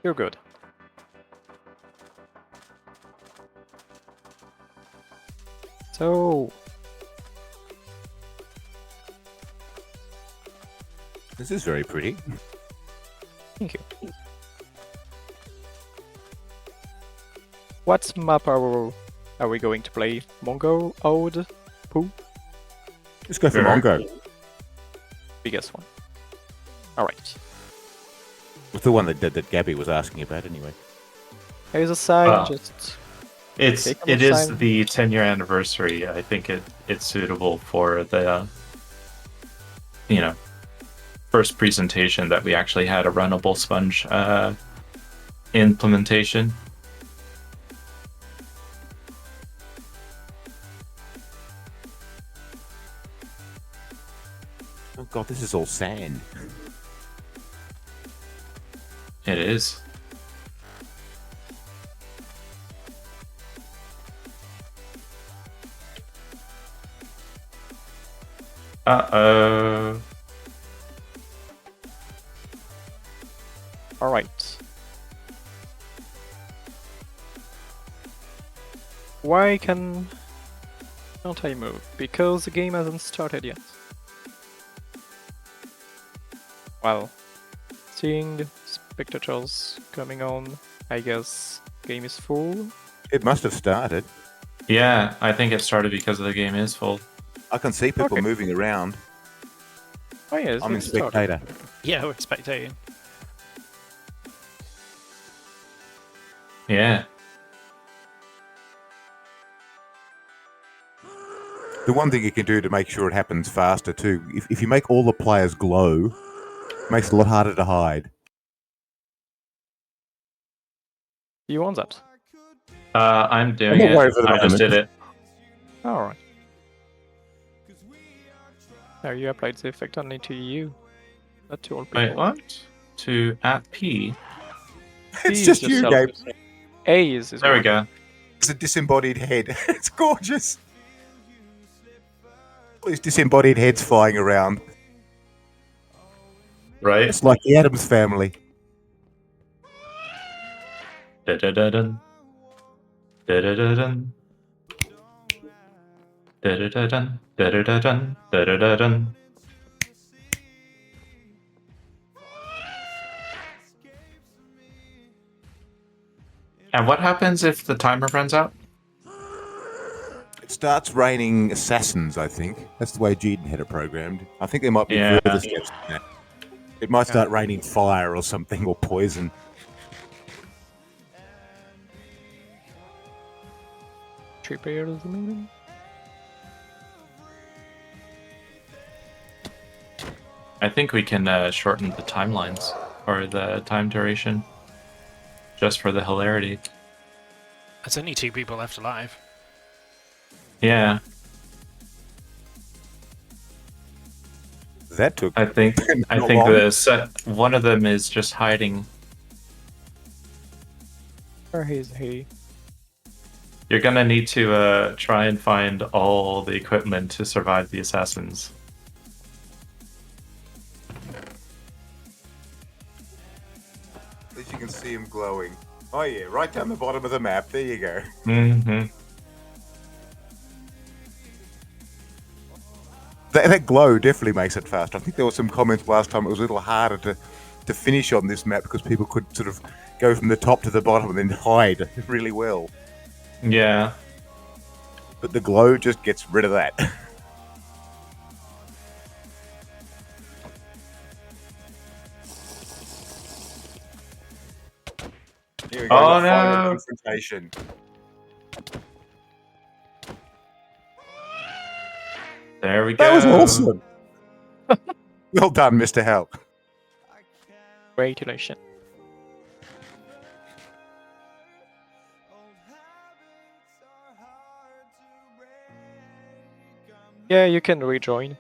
you're good. So This is very pretty. thank you. What map are we going to play? Mongo, Ode, Pooh? Let's go for Sure. Mongo. Biggest one. All right. It's the one that Gabby was asking about anyway. Here's a sign. Ah. Just It Take is time. the 10-year anniversary. I think it's suitable for the first presentation that we actually had a runnable sponge implementation. Oh god, this is all sand. It is. Uh-oh. all right. Why can't I move? Because the game hasn't started yet. Well, seeing spectators coming on, I guess game is full. It must have started. Yeah, I think it started because the game is full. I can see people Okay. moving around. Oh yes, I'm in it started. spectator. Yeah, we're spectating. The Yeah. The one thing you can do to make sure it happens faster too, if you make all the players glow, it makes it a lot harder to hide. Do you want that? I'm doing not it. worried for the I just moment. did it. Alright. Now you applied the effect only to you, not to all people. Wait, what? To at P. It's P just is you, yourself. Gabe. A is There we one. go. It's a disembodied head. It's gorgeous. All these disembodied heads flying around. Right? It's like the Addams family. Da-da-da-dun. Da-da-da-dun. Da-da-da-dun. Da-da-da-dun. Da-da-da-dun. And what happens if the timer runs out? It starts raining assassins, I think. That's the way Jeden had it programmed. I think there might be Yeah. further steps in that. It might start raining fire or something, or poison. Three players maybe? I think we can shorten the timelines or the time duration just for the hilarity. There's only 2 people left alive. Yeah, That took I think Not long. one of them is just hiding. Where is he? You're gonna need to try and find all the equipment to survive the assassins. At least you can see him glowing. Oh yeah, right down the bottom of the map. There you go. Mm-hmm. That glow definitely makes it faster. I think there were some comments last time it was a little harder to finish on this map because people could sort of go from the top to the bottom and then hide really well. Yeah. But the glow just gets rid of that. Here we go. Oh, the final no. confrontation. There we go. That was awesome. Well done, Mr. Hell. Congratulations. Yeah, you can rejoin.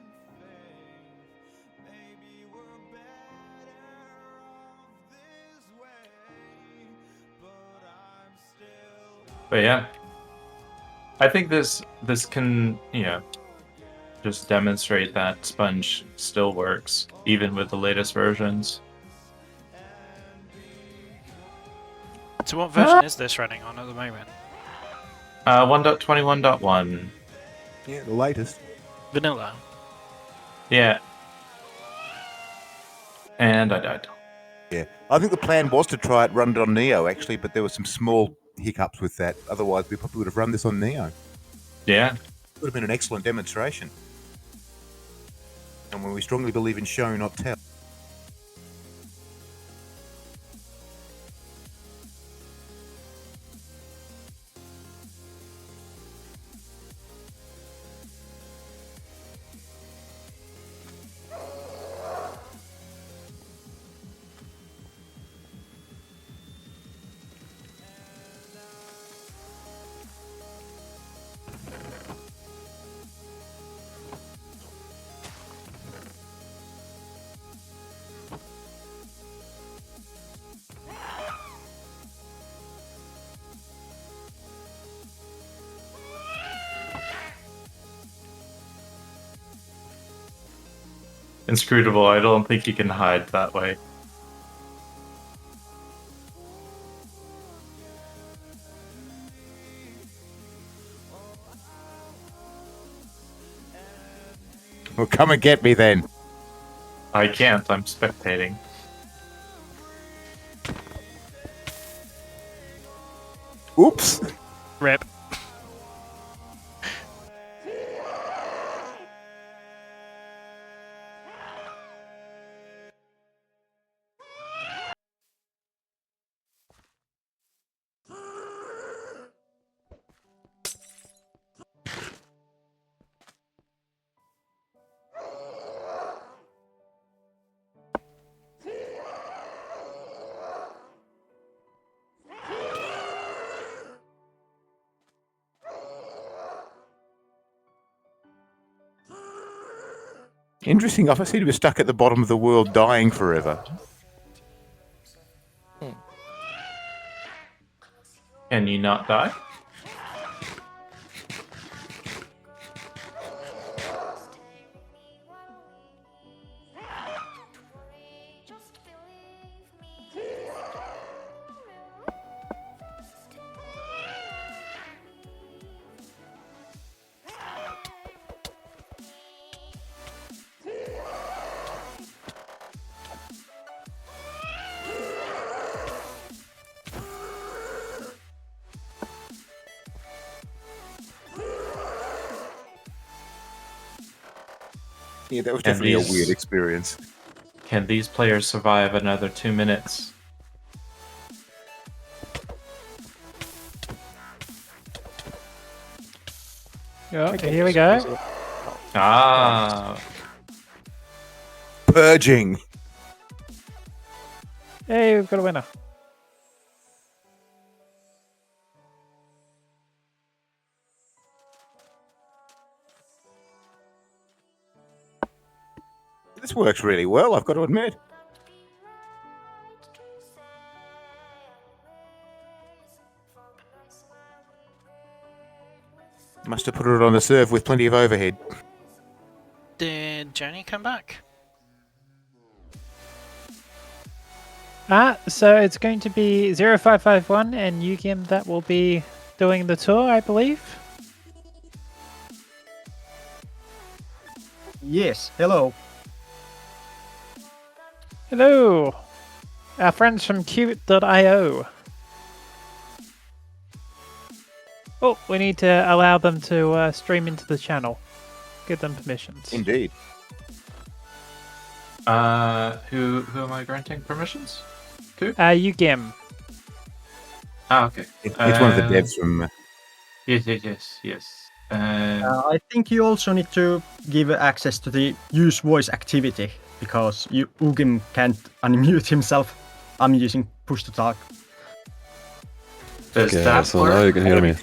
But yeah, I think this can just demonstrate that Sponge still works even with the latest versions. So what version is this running on at the moment? 1.21.1. Yeah, the latest. Vanilla. Yeah. And I died. Yeah, I think the plan was to try it, run it on Neo actually, but there were some small hiccups with that. Otherwise, we probably would have run this on Neo. Yeah. Would have been an excellent demonstration. And when we strongly believe in show, not tell. Inscrutable, I don't think you can hide that way. Well, come and get me then. I can't, I'm spectating. Oops. Rip. Interesting. I seem to be stuck at the bottom of the world, dying forever. Can you not die? Yeah, that was And definitely a these- weird experience. Can these players survive another 2 minutes? Yeah, here we go. Ah, Purging. Hey, we've got a winner. This works really well, I've got to admit. Must have put it on a serve with plenty of overhead. Did Jenny come back? So it's going to be 0551 and Yugim that will be doing the tour, I believe. Yes, hello. Hello, our friends from Qubit.io. Oh, we need to allow them to stream into the channel. Give them permissions. Indeed. who am I granting permissions to? Yugim. Ah, okay. It's one of the devs from... Yes. I think you also need to give access to the use voice activity because Ugim can't unmute himself. I'm using push to talk. Does Okay, that so work? now you can hear me.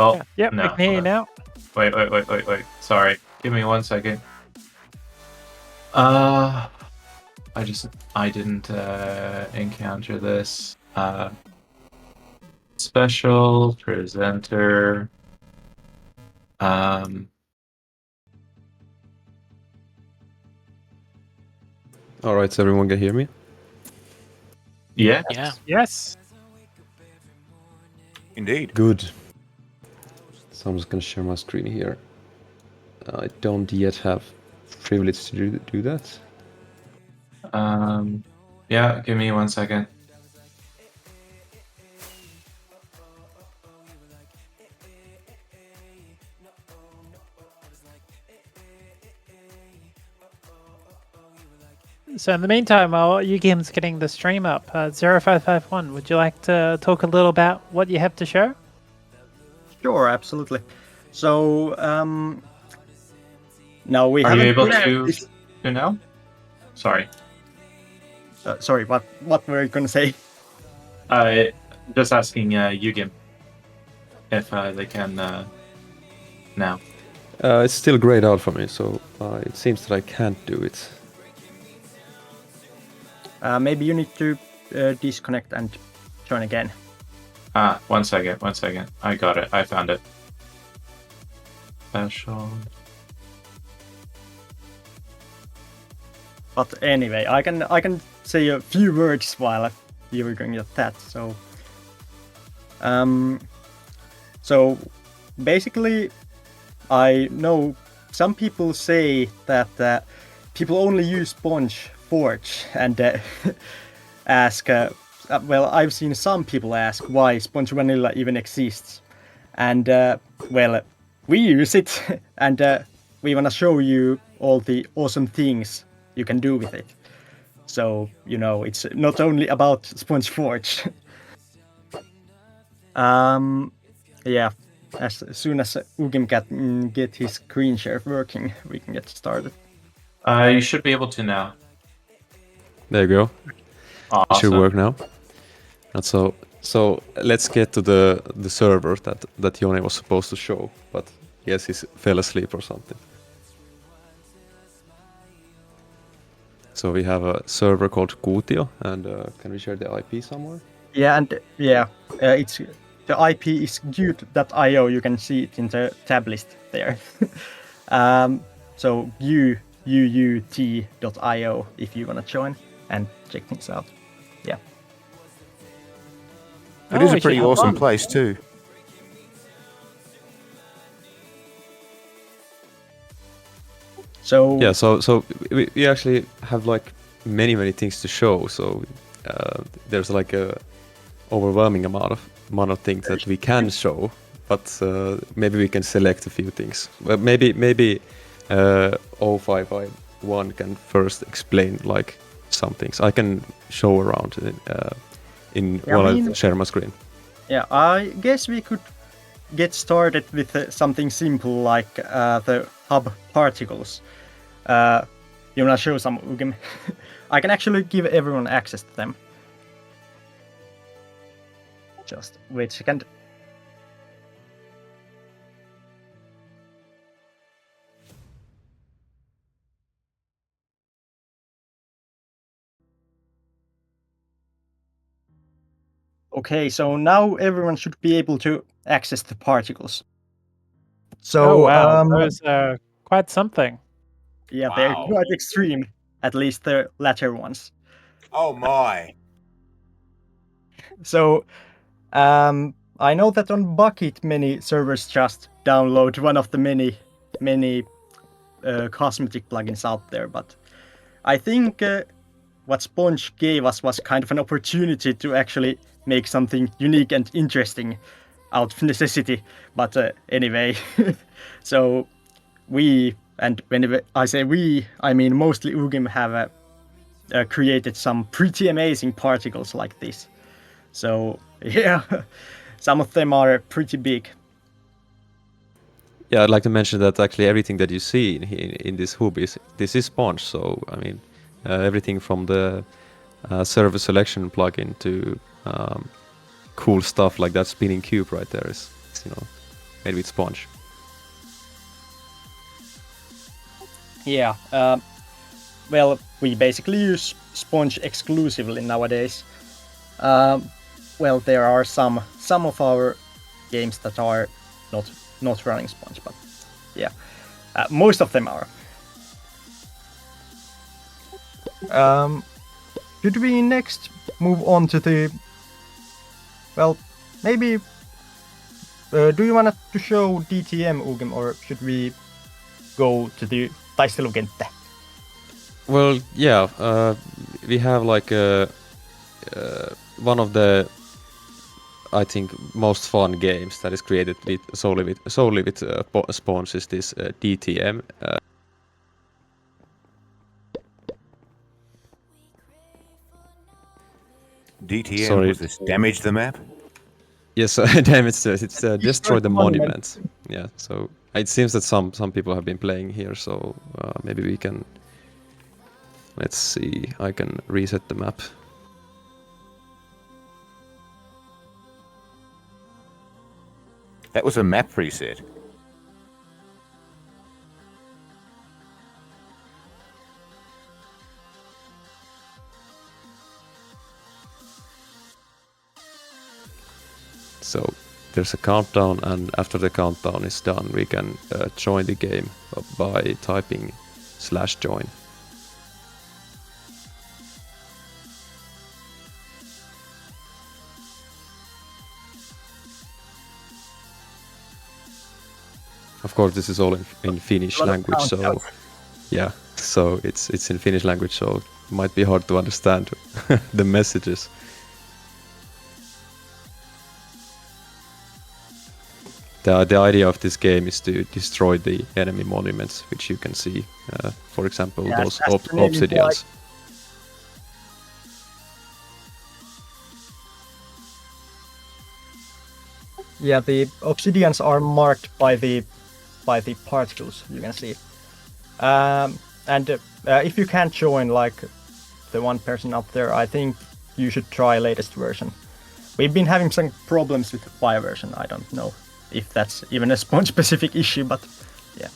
Oh, Yep, no, we can hear you hold on. now. Wait. Sorry. Give me 1 second. I didn't encounter this. Special presenter. Alright, so everyone can hear me? Yeah. Yeah. Yes. Indeed. Good. So I'm just gonna share my screen here. I don't yet have privilege to do that. Yeah. Give me 1 second. So in the meantime, while Yugim's getting the stream up, 0551, would you like to talk a little about what you have to show? Sure, absolutely. So, now we Are you haven't able put to this- now? Sorry. sorry, what were you gonna say? Just asking Yugim if they can now. It's still grayed out for me, so it seems that I can't do it. Maybe you need to disconnect and join again. 1 second. I got it. I found it. Special. But anyway, I can say a few words while you were going at that. So basically, I know some people say that people only use Sponge Forge and ask. Well, I've seen some people ask why Sponge Vanilla even exists, and well, we use it, and we wanna show you all the awesome things you can do with it. So it's not only about Sponge Forge. Yeah. As soon as Ugim can get his screen share working, we can get started. You should be able to now. There you go. It Awesome. should work now. And so let's get to the server that Joni was supposed to show, but yes, he fell asleep or something. So we have a server called Kuutio, and can we share the IP somewhere? Yeah, and it's the IP is Qt.io. You can see it in the tab list there. So uut.io if you wanna join and check things out. Yeah. It is Oh, a pretty yeah, awesome fun. place too. So Yeah, so we actually have like many things to show. So there's like a overwhelming amount of things that we can show, but maybe we can select a few things. Well, maybe 0551 can first explain like some things. I can show around while I share my screen. yeah, I guess we could get started with something simple like the hub particles. You wanna show some, Ugim? I can actually give everyone access to them. Just wait a second. Okay, so now everyone should be able to access the particles. So, Oh wow, those are quite something. yeah, they're Wow. quite extreme, at least the latter ones. Oh my! So, I know that on Bucket many servers just download one of the many cosmetic plugins out there, but I think what Sponge gave us was kind of an opportunity to actually make something unique and interesting out of necessity. But anyway, so we, and when I say we, I mean mostly Ugim, have created some pretty amazing particles like this. So yeah, some of them are pretty big. Yeah, I'd like to mention that actually everything that you see in this hub this is Sponge. So I mean, everything from the server selection plugin to cool stuff like that spinning cube right there is made with Sponge. Yeah. Well, we basically use Sponge exclusively nowadays. Well, there are some of our games that are not running Sponge, but yeah, most of them are. Should we next move on to the? Well, maybe. Do you want to show DTM, Ugim, or should we go to the taistelukenttä? Well, yeah, we have like one of the I think most fun games that is created solely with Sponge is this DTM. DTM, Sorry. was this damage the map? Yes, damage. It's destroy the monuments. Yeah, so it seems that some people have been playing here, so maybe we can. Let's see. I can reset the map. That was a map preset. So there's a countdown, and after the countdown is done, we can join the game by typing /join. Of course, this is all in Finnish language, so yeah, so it's in Finnish language, so it might be hard to understand the messages. The idea of this game is to destroy the enemy monuments, which you can see, for example, those obsidians. Yeah, the obsidians are marked by the particles, you can see. And if you can't join like the one person up there, I think you should try latest version. We've been having some problems with the Pi version. I don't know if that's even a Sponge-specific issue, but yeah.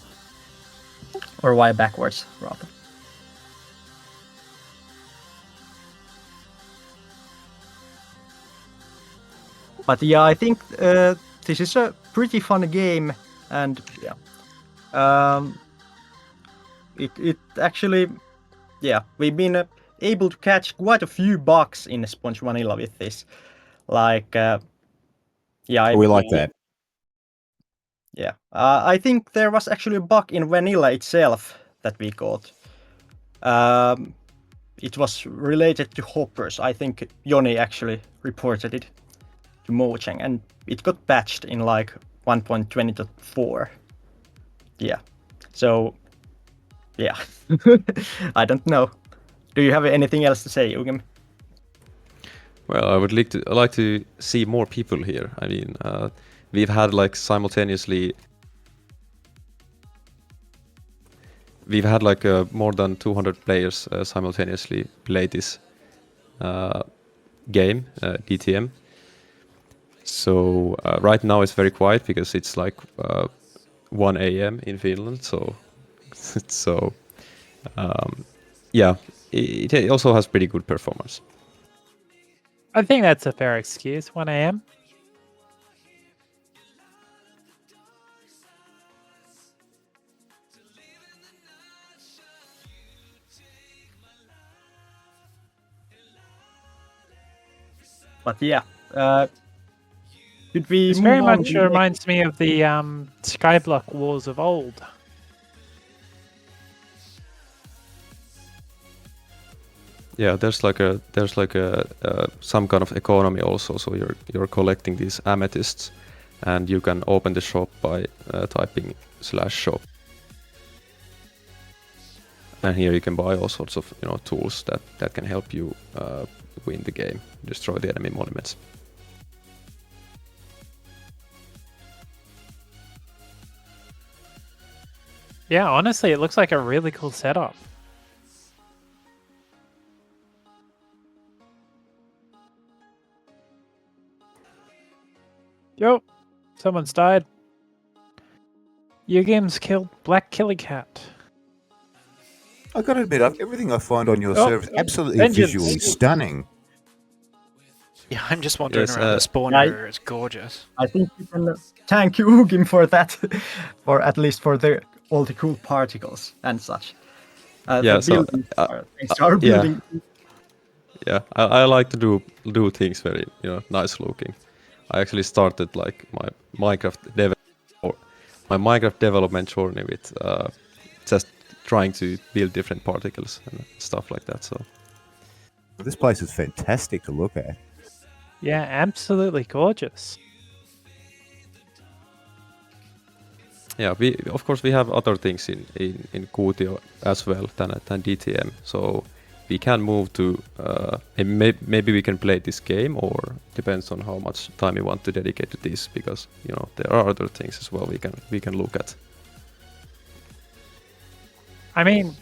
Or why backwards, rather. But yeah, I think this is a pretty fun game, and yeah, it actually, yeah, we've been able to catch quite a few bugs in Sponge Vanilla with this. Like, yeah, We like that. Yeah, I think there was actually a bug in Vanilla itself that we caught. It was related to hoppers. I think Joni actually reported it to Mojang, and it got patched in like 1.20.4. Yeah, so yeah, I don't know. Do you have anything else to say, Ugem? Well, I would like to see more people here. I mean, we've had like simultaneously. We've had like more than 200 players simultaneously play this game, DTM. So right now it's very quiet because it's like 1 a.m. in Finland. So yeah, it also has pretty good performance. I think that's a fair excuse. 1 a.m. But yeah, should we This move very on much to the next- reminds me of the Skyblock Wars of old. Yeah, there's like a some kind of economy also. So you're collecting these amethysts, and you can open the shop by typing /shop. And here you can buy all sorts of tools that can help you win the game, destroy the enemy monuments. Yeah, honestly, it looks like a really cool setup. Yo, someone's died. Your game's killed Black Killy Cat. I got to admit, everything I find on your Oh, server is absolutely vengeance. visually stunning. Yeah, I'm just wandering Yes, around the spawner. It's gorgeous. I think we can thank Ugim for that, for at least for all the cool particles and such. Yeah, the so, buildings are yeah. building. Yeah, I like to do things very nice looking. I actually started like my Minecraft development journey with just trying to build different particles and stuff like that. So This place is fantastic to look at. Yeah, absolutely gorgeous. yeah, we of course we have other things in Kuutio as well than DTM. So we can move to maybe we can play this game, or depends on how much time you want to dedicate to this, because there are other things as well we can look at. I mean,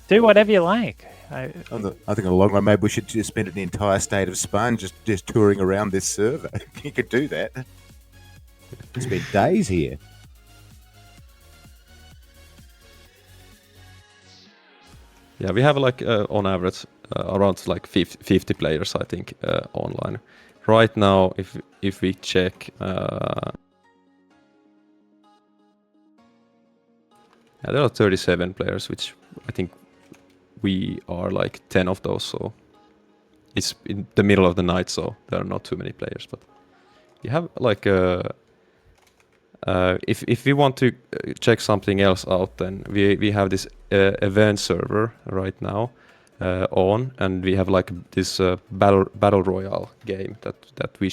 do whatever you like. I think in the long run, maybe we should just spend the entire state of Sponge just touring around this server. You could do that. Spend days here. Yeah, we have like on average around like 50 players, I think, online. Right now, if we check, yeah, there are 37 players, which I think we are like 10 of those. So it's in the middle of the night, so there are not too many players. But you have like if we want to check something else out, then we have this event server right now on, and we have like this battle royale game that we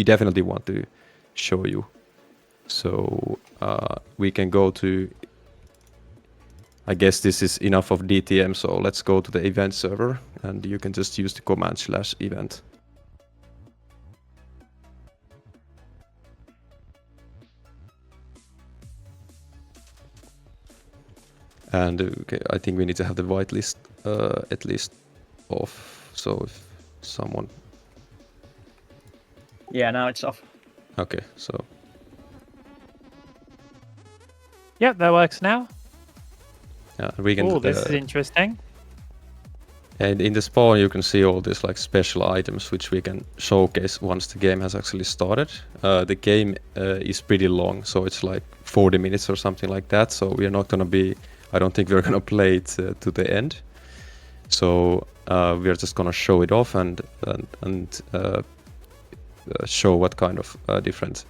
definitely want to show you. So we can go to, I guess this is enough of DTM, so let's go to the event server, and you can just use the command /event. And okay, I think we need to have the whitelist at least off. So if someone, Yeah, now it's off. okay, so Yep, that works now. we can. Oh, this is interesting. And in the spawn, you can see all these like special items which we can showcase once the game has actually started. The game is pretty long, so it's like 40 minutes or something like that. So we are not gonna be. I don't think we're gonna play it to the end. So we are just gonna show it off and show what kind of different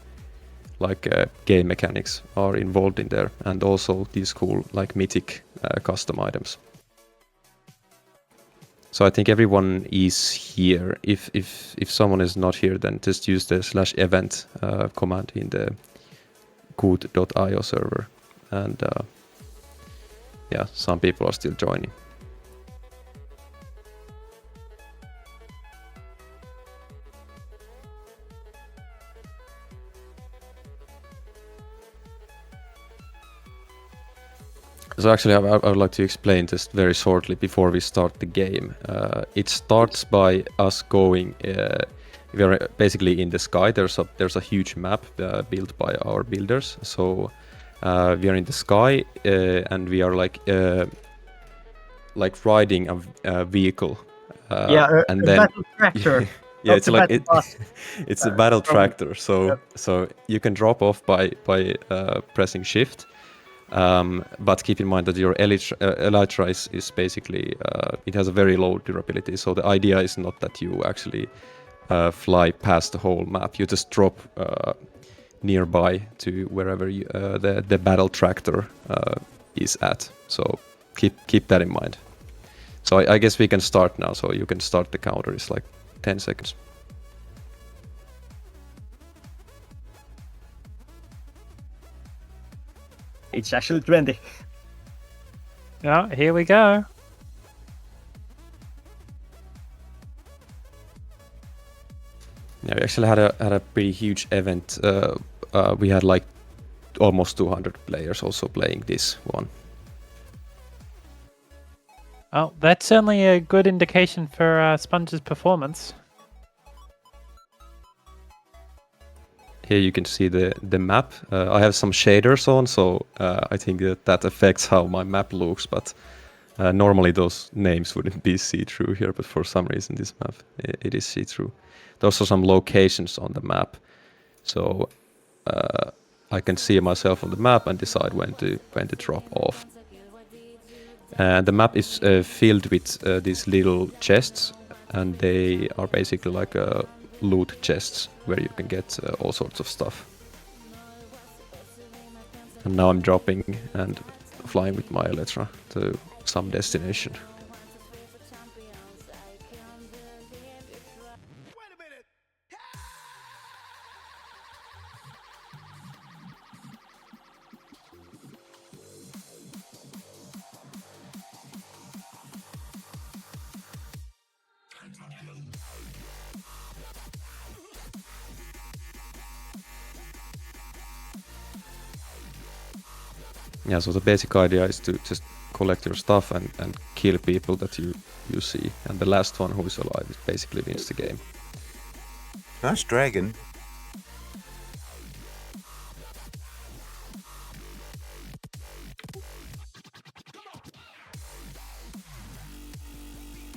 like game mechanics are involved in there, and also these cool like mythic custom items. So I think everyone is here. If someone is not here, then just use the /event command in the good.io server, and yeah, some people are still joining. So actually, I would like to explain this very shortly before we start the game. It starts by us going. We are basically in the sky. There's a huge map built by our builders. So we are in the sky and we are like riding a vehicle. And then battle tractor. yeah, it's like bus. it's a battle tractor. So you can drop off by pressing shift. But keep in mind that your elytra is basically it has a very low durability. So the idea is not that you actually fly past the whole map. You just drop nearby to wherever the battle tractor is at. So keep that in mind. So I guess we can start now. So you can start the counter. It's like 10 seconds. It's actually 20. Yeah, here we go. Yeah, we actually had a pretty huge event. We had like almost 200 players also playing this one. Oh, that's certainly a good indication for Sponge's performance. Here you can see the map. I have some shaders on, so I think that affects how my map looks, but normally those names wouldn't be see-through here, but for some reason this map, it is see-through. There's also some locations on the map, so I can see myself on the map and decide when to drop off. And the map is filled with these little chests, and they are basically like loot chests where you can get all sorts of stuff. And now I'm dropping and flying with my elytra to some destination. Yeah, so the basic idea is to just collect your stuff and kill people that you see. And the last one who is alive basically wins the game. Nice dragon.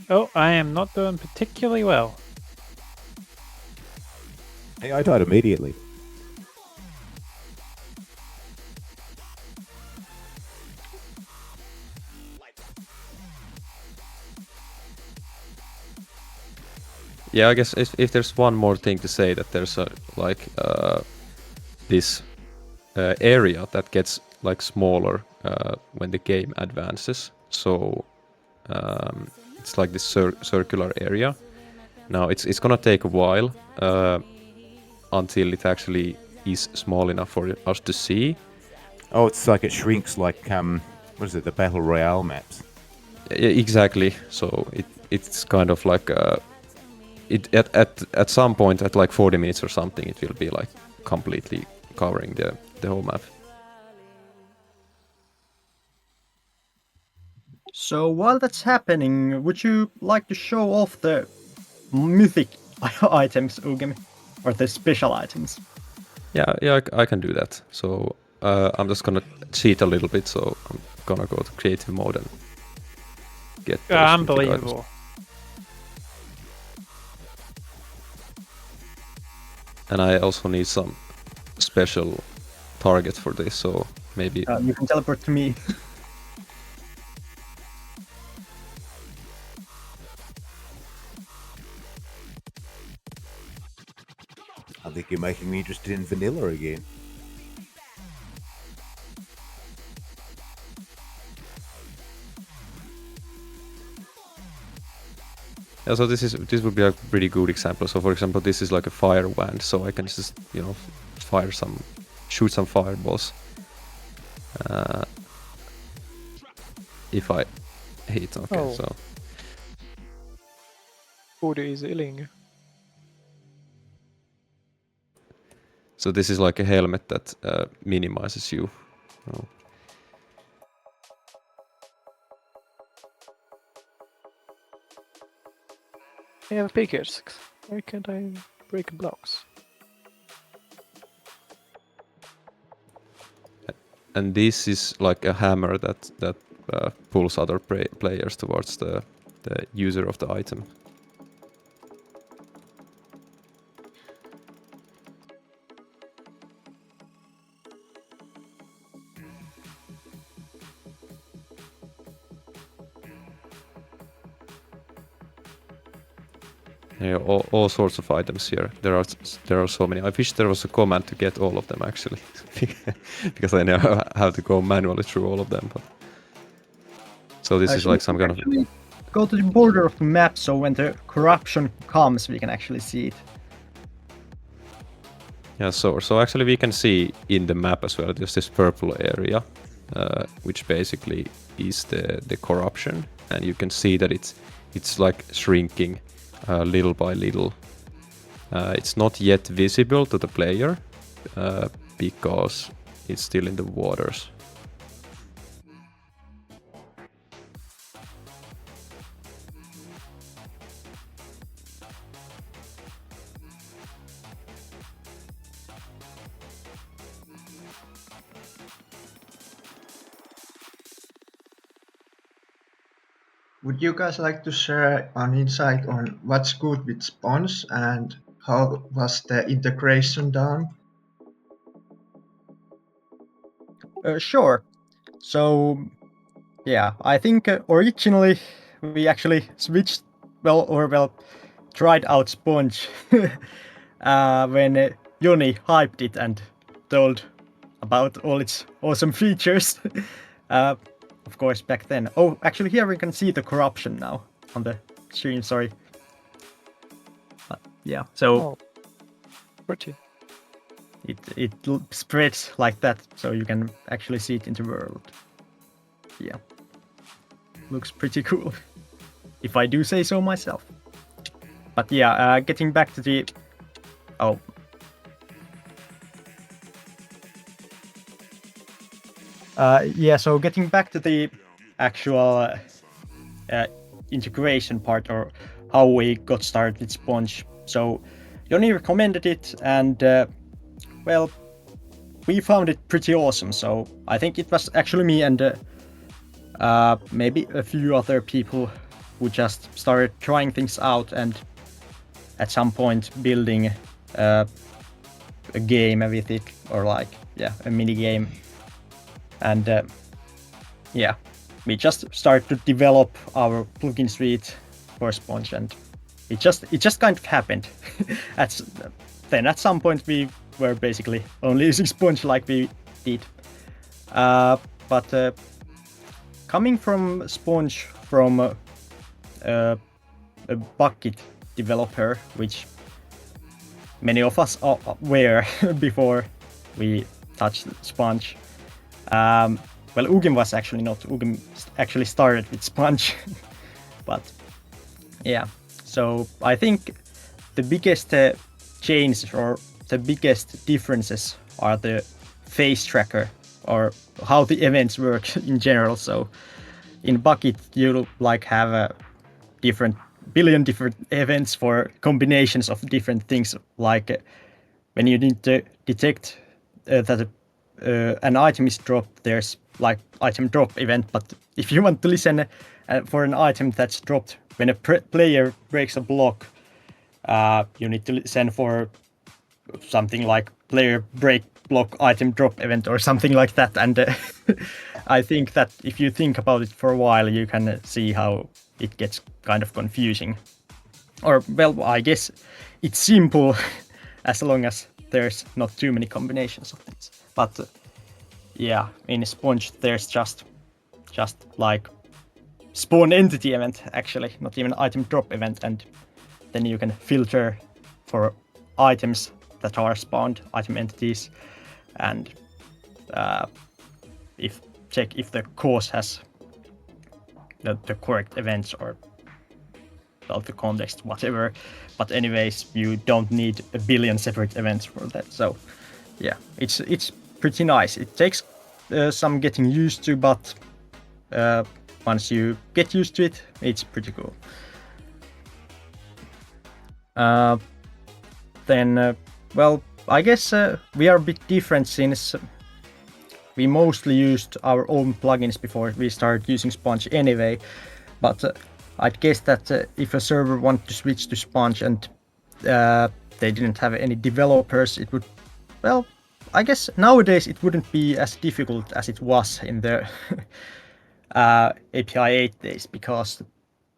Oh, I am not doing particularly well. Hey, I died immediately. Yeah, I guess if there's one more thing to say, that there's this area that gets like smaller when the game advances. So it's like this circular area. Now it's gonna take a while until it actually is small enough for us to see. Oh, it's like it shrinks like what is it? The Battle Royale maps. Exactly. So it's kind of like at some point at like 40 minutes or something, it will be like completely covering the whole map. So while that's happening, would you like to show off the mythic items, Ugemi? Or the special items? Yeah, I can do that. So I'm just gonna cheat a little bit. So I'm gonna go to creative mode and get those mythic items. Unbelievable. and I also need some special target for this, so maybe You can teleport to me. I think you're making me interested in vanilla again. yeah, so this would be a pretty good example. So for example, this is like a fire wand, so I can just shoot some fireballs if I hit. Okay, Oh. so Borde is illing. so this is like a helmet that minimizes you. Oh. I have pickaxe. Why can't I break blocks? And this is like a hammer that pulls other players towards the user of the item. Yeah, all sorts of items here. There are so many. I wish there was a command to get all of them actually, because I know how to go manually through all of them. But so this is like some kind of Actually, go to the border of the map, so when the corruption comes, we can actually see it. yeah. So actually we can see in the map as well. There's this purple area, which basically is the corruption, and you can see that it's like shrinking little by little. It's not yet visible to the player because it's still in the waters. Would you guys like to share an insight on what's good with Sponge and how was the integration done? Sure. So, yeah, I think originally we actually switched, tried out Sponge when Joni hyped it and told about all its awesome features. Of course, back then. Oh, actually, here we can see the corruption now on the stream. Sorry. Yeah. So Oh, pretty. it spreads like that, so you can actually see it in the world. Yeah. Looks pretty cool, if I do say so myself. But yeah, getting back to the... Oh. Yeah, so getting back to the actual integration part, or how we got started with Sponge. So Joni recommended it, and well, we found it pretty awesome. So I think it was actually me and maybe a few other people who just started trying things out, and at some point building a game with it, or like, yeah, a mini game. And yeah, we just started to develop our plugin suite for Sponge, and it just kind of happened. Then at some point we were basically only using Sponge like we did. But coming from Sponge from a Bucket developer, which many of us were before we touched Sponge. Well, Ugin was actually not. Ugin actually started with Sponge. But yeah, so I think the biggest change or the biggest differences are the phase tracker, or how the events work in general. So in Bucket you like have a billion different events for combinations of different things, like when you need to detect that an item is dropped, there's like item drop event. But if you want to listen for an item that's dropped when a player breaks a block, you need to listen for something like player break block item drop event or something like that. And I think that if you think about it for a while, you can see how it gets kind of confusing. Or, well, I guess it's simple as long as there's not too many combinations of things. But yeah, in Sponge, there's just like spawn entity event, actually, not even item drop event, and then you can filter for items that are spawned, item entities, and check if the course has the correct events or well, the context, whatever. But anyways, you don't need a billion separate events for that. So yeah, it's pretty nice. It takes some getting used to, but once you get used to it, it's pretty cool. Then, well, I guess we are a bit different since we mostly used our own plugins before we started using Sponge anyway. But I'd guess that if a server wanted to switch to Sponge and they didn't have any developers, it would, well, I guess nowadays it wouldn't be as difficult as it was in the API 8 days, because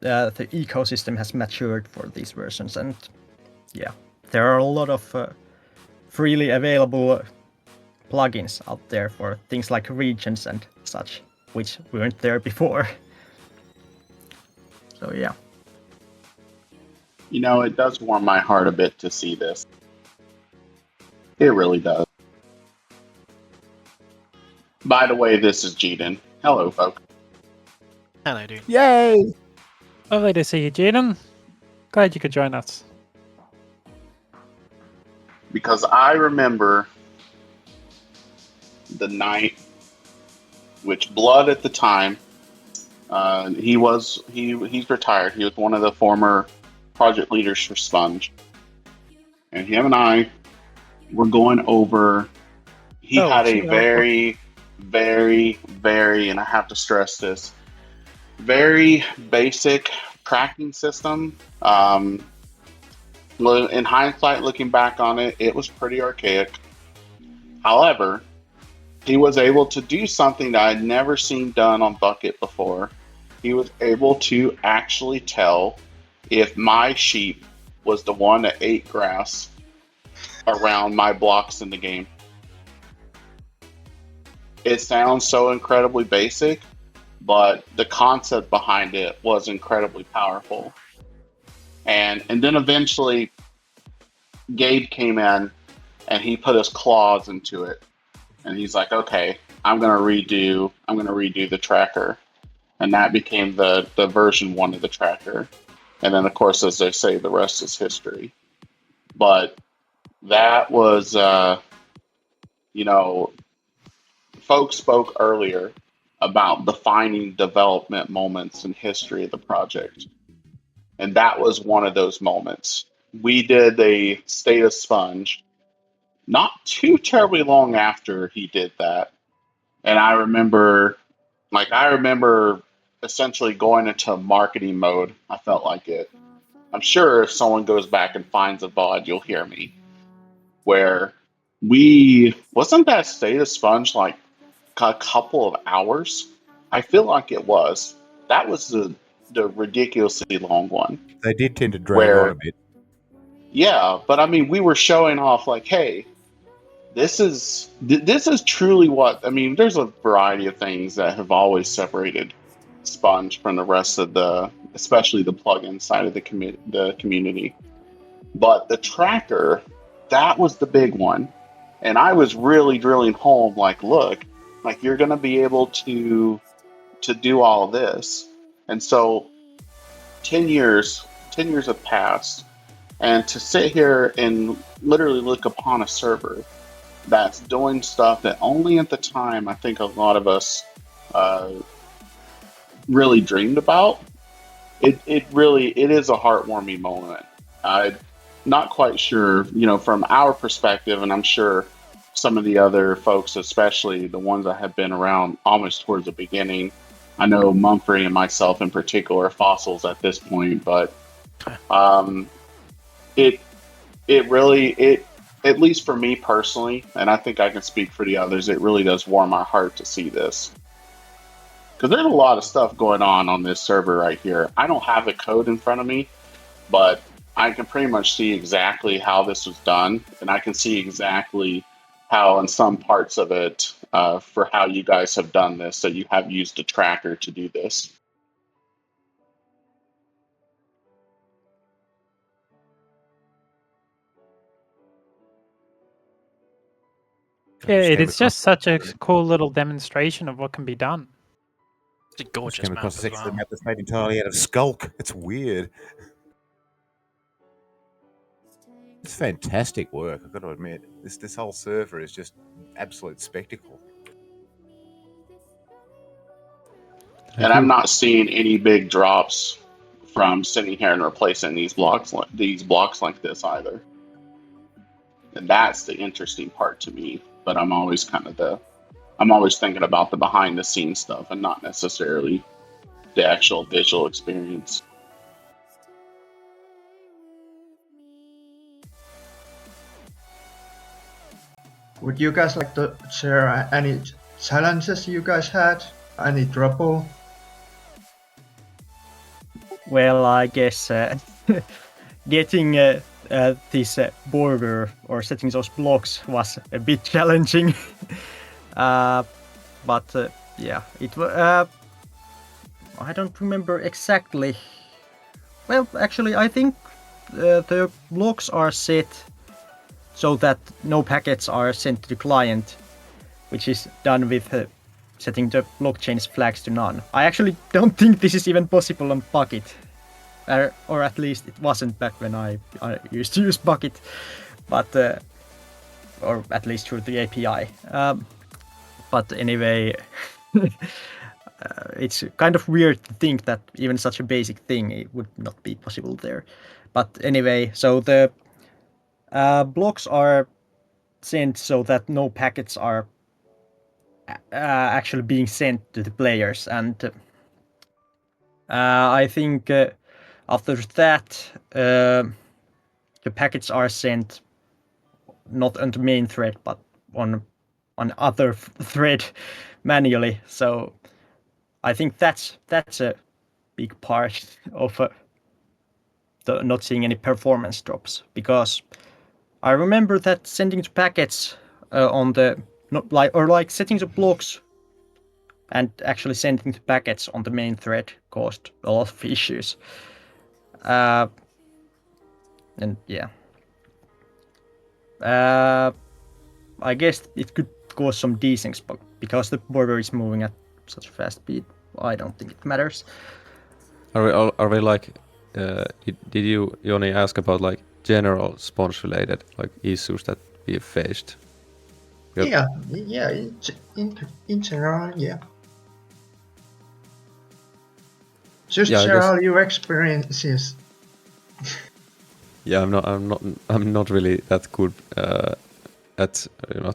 the ecosystem has matured for these versions, and yeah, there are a lot of freely available plugins out there for things like regions and such, which weren't there before. So yeah. You know, it does warm my heart a bit to see this. It really does. By the way, this is Jaden. Hello, folks. Hello, dude. Yay! Lovely to see you, Jaden. Glad you could join us. Because I remember the night, which Blood at the time, he's retired. He was one of the former project leaders for Sponge, and him and I were going over. He had a very, and I have to stress this, very basic tracking system. In hindsight, looking back on it, it was pretty archaic. However, he was able to do something that I'd never seen done on Bucket before. He was able to actually tell if my sheep was the one that ate grass around my blocks in the game. It sounds so incredibly basic, but the concept behind it was incredibly powerful. And then eventually Gabe came in and he put his claws into it. And he's like, okay, I'm gonna redo the tracker. And that became the version 1 of the tracker. And then of course, as they say, the rest is history. But that was folks spoke earlier about defining development moments in history of the project. And that was one of those moments. We did a State of Sponge not too terribly long after he did that. And I remember essentially going into marketing mode. I felt like it. I'm sure if someone goes back and finds a VOD, you'll hear me. Where wasn't that State of Sponge like a couple of hours? I feel like it was. That was the ridiculously long one. They did tend to drag on a bit. Yeah, but I mean, we were showing off like, hey, this is truly what, I mean, there's a variety of things that have always separated Sponge from the rest of especially the plugin side of the community. But the tracker, that was the big one. And I was really drilling home, like, look, like you're going to be able to do all of this. And so 10 years have passed, and to sit here and literally look upon a server that's doing stuff that only at the time I think a lot of us really dreamed about, it is a heartwarming moment. I'm not quite sure, from our perspective, and I'm sure some of the other folks, especially the ones that have been around almost towards the beginning, I know Mumphrey and myself in particular are fossils at this point, but it at least for me personally, and I think I can speak for the others, it really does warm my heart to see this. Because there's a lot of stuff going on this server right here. I don't have the code in front of me, but I can pretty much see exactly how this was done, and I can see exactly how in some parts of it, for how you guys have done this, so you have used a tracker to do this. Yeah, just came it's just across- such a cool little demonstration of what can be done. It's a Just gorgeous came map across a as section of well. the map that's made entirely out of skulk. It's weird. It's fantastic work, I've got to admit. This whole server is just absolute spectacle. And I'm not seeing any big drops from sitting here and replacing these blocks like this either. And that's the interesting part to me. But I'm always thinking about the behind the scenes stuff and not necessarily the actual visual experience. Would you guys like to share any challenges you guys had? Any trouble? Well, I guess getting this border or setting those blocks was a bit challenging. But yeah, it was. I don't remember exactly. Well, actually, I think the blocks are set so that no packets are sent to the client, which is done with setting the blockchain's flags to none. I actually don't think this is even possible on Bucket. Or at least it wasn't back when I used to use Bucket, but or at least through the API. But anyway, it's kind of weird to think that even such a basic thing it would not be possible there. But anyway, so the blocks are sent so that no packets are actually being sent to the players, and I think after that the packets are sent not on the main thread but on other thread manually. So I think that's a big part of the not seeing any performance drops, because I remember that sending the packets on the not like setting the blocks and actually sending the packets on the main thread caused a lot of issues. And yeah, I guess it could cause some desyncs, but because the border is moving at such a fast speed, I don't think it matters. Are we like? Did you Joni ask about like general sponge related like issues that we faced? Yep. Yeah. In general, yeah. Just Yeah, I share guess- all your experiences. Yeah, I'm not really that good at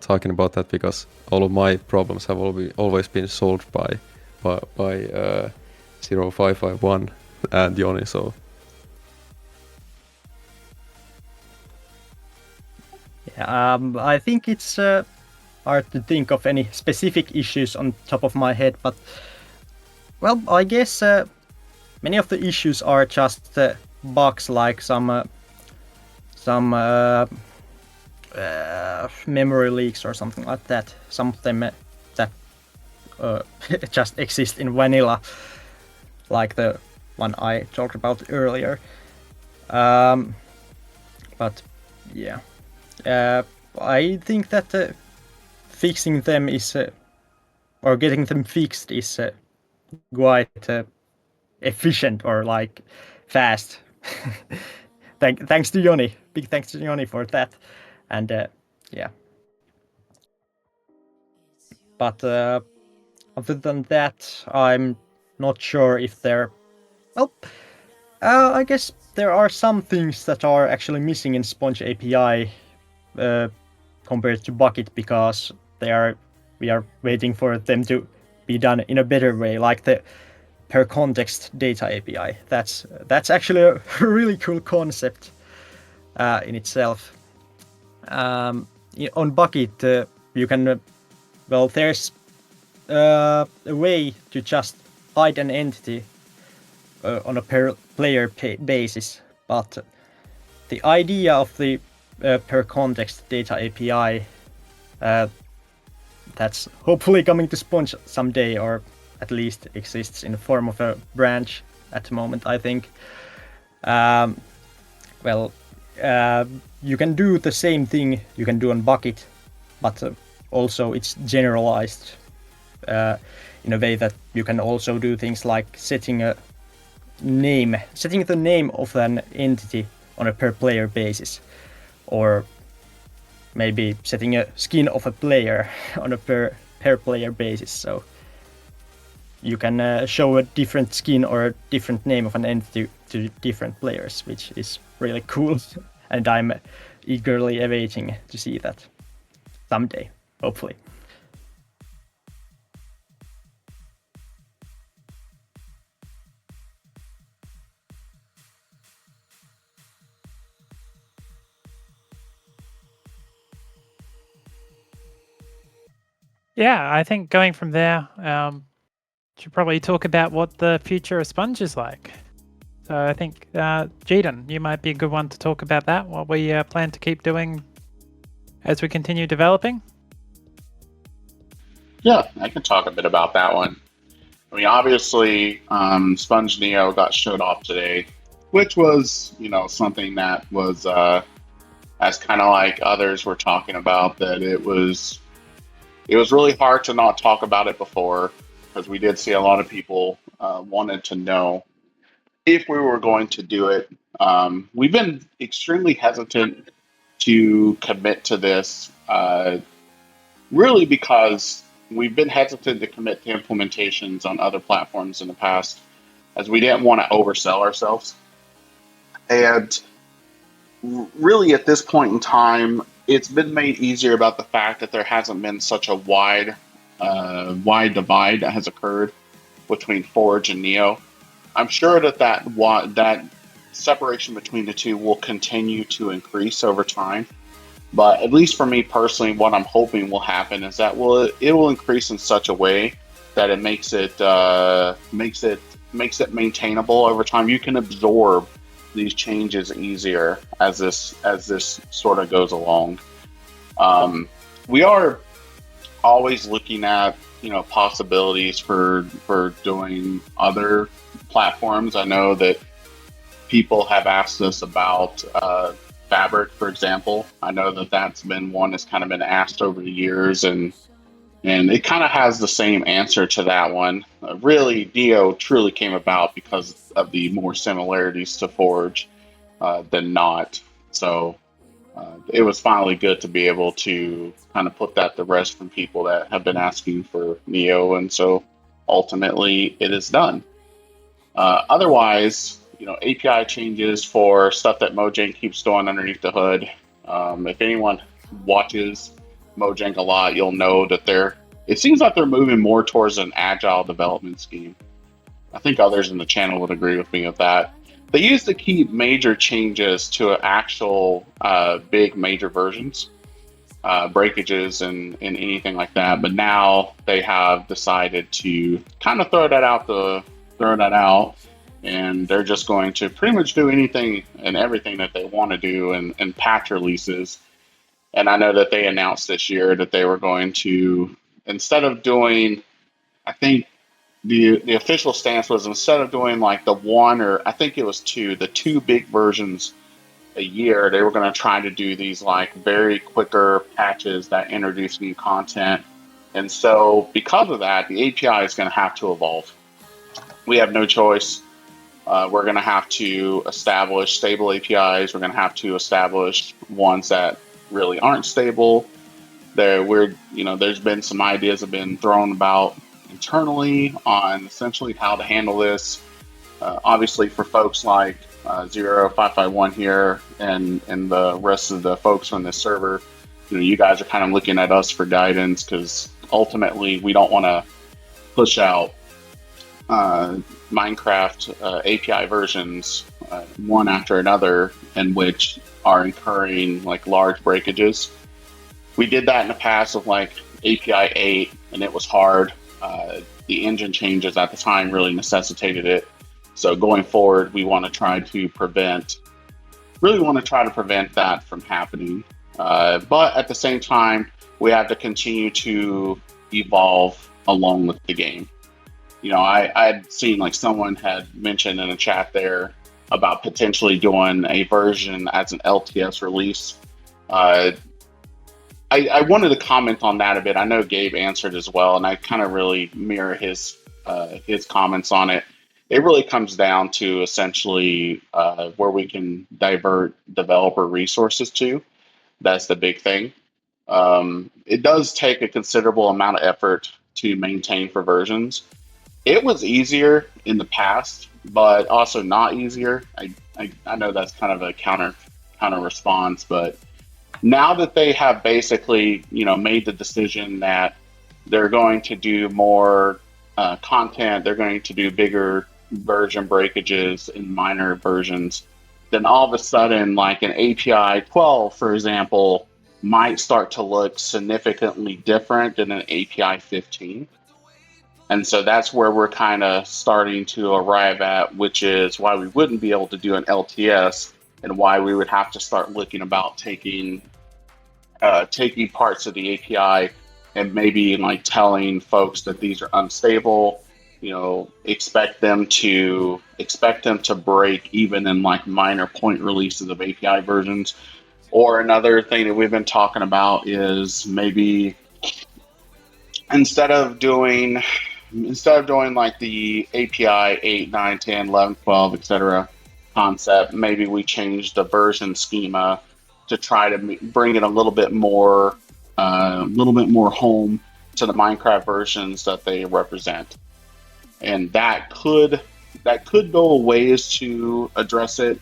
talking about that, because all of my problems have always been solved by 0551 and Joni. So Yeah, I think it's hard to think of any specific issues on top of my head, but well, I guess many of the issues are just bugs, like some memory leaks or something like that. Some of them that just exist in vanilla, like the one I talked about earlier. But yeah, I think that fixing them is, or getting them fixed is quite efficient or like fast. Thanks to Joni. Big thanks to Joni for that. And yeah. But other than that, I'm not sure if there. Well, I guess there are some things that are actually missing in Sponge API compared to Bucket, because we are waiting for them to be done in a better way, like the per context data API. That's actually a really cool concept in itself. On Bucket, you can, there's a way to just hide an entity on a per player basis, but the idea of the per context data API that's hopefully coming to Sponge someday, or at least exists in the form of a branch at the moment, I think. You can do the same thing you can do on Bucket, but also it's generalized in a way that you can also do things like setting the name of an entity on a per player basis, or maybe setting a skin of a player on a per player basis. So you can show a different skin or a different name of an entity to different players, which is really cool. And I'm eagerly awaiting to see that someday, hopefully. Yeah, I think going from there, should probably talk about what the future of Sponge is like. So I think, Jayden, you might be a good one to talk about that, what we plan to keep doing as we continue developing. Yeah, I can talk a bit about that one. I mean, obviously, Sponge Neo got showed off today, which was, something that was, as kind of like others were talking about, that it was really hard to not talk about it before, because we did see a lot of people wanted to know if we were going to do it. We've been extremely hesitant to commit to this, really because we've been hesitant to commit to implementations on other platforms in the past, as we didn't want to oversell ourselves. And really, at this point in time, it's been made easier about the fact that there hasn't been such a wide divide that has occurred between Forge and Neo. I'm sure that separation between the two will continue to increase over time. But at least for me personally, what I'm hoping will happen is that it will increase in such a way that it makes it maintainable over time. You can absorb these changes easier as this sort of goes along. We are always looking at possibilities for doing other platforms. I know that people have asked us about Fabric, for example. I know that that's been one that's kind of been asked over the years, and it kind of has the same answer to that one. Really, Neo truly came about because of the more similarities to Forge than not. So it was finally good to be able to kind of put that to rest from people that have been asking for Neo, and so ultimately it is done. Otherwise, API changes for stuff that Mojang keeps doing underneath the hood. If anyone watches Mojang a lot, you'll know that it seems like they're moving more towards an agile development scheme. I think others in the channel would agree with me with that. They used to keep major changes to actual big major versions, breakages and anything like that. But now they have decided to kind of throw that out, and they're just going to pretty much do anything and everything that they want to do in patch releases. And I know that they announced this year that they were going to, instead of doing, I think the official stance was, instead of doing like the one, or I think it was the two big versions a year, they were going to try to do these like very quicker patches that introduce new content. And so because of that, the API is going to have to evolve. We have no choice. We're going to have to establish stable APIs. We're going to have to establish ones that really aren't stable. There's been some ideas have been thrown about internally on essentially how to handle this. Obviously, for folks like 0551 here and the rest of the folks on this server, you guys are kind of looking at us for guidance, because ultimately we don't want to push out Minecraft API versions one after another, in which are incurring like large breakages. We did that in the past with like API 8, and it was hard. The engine changes at the time really necessitated it. So going forward, we want to try to prevent that from happening. But at the same time, we have to continue to evolve along with the game. You know, I'd seen like someone had mentioned in a chat there about potentially doing a version as an LTS release. I wanted to comment on that a bit. I know Gabe answered as well, and I kind of really mirror his comments on it. It really comes down to essentially where we can divert developer resources to. That's the big thing. It does take a considerable amount of effort to maintain for versions. It was easier in the past, but also not easier. I know that's kind of a counter response, but now that they have basically, you know, made the decision that they're going to do more content, they're going to do bigger version breakages in minor versions, then all of a sudden, like an API 12, for example, might start to look significantly different than an API 15. And so that's where we're kind of starting to arrive at, which is why we wouldn't be able to do an LTS and why we would have to start looking about taking parts of the API and maybe like telling folks that these are unstable, you know, expect them to break even in like minor point releases of API versions. Or another thing that we've been talking about is maybe instead of doing like the API 8, 9, 10, 11, 12, etc. concept, maybe we change the version schema to try to bring it a little bit more home to the Minecraft versions that they represent, and that could go a ways to address it.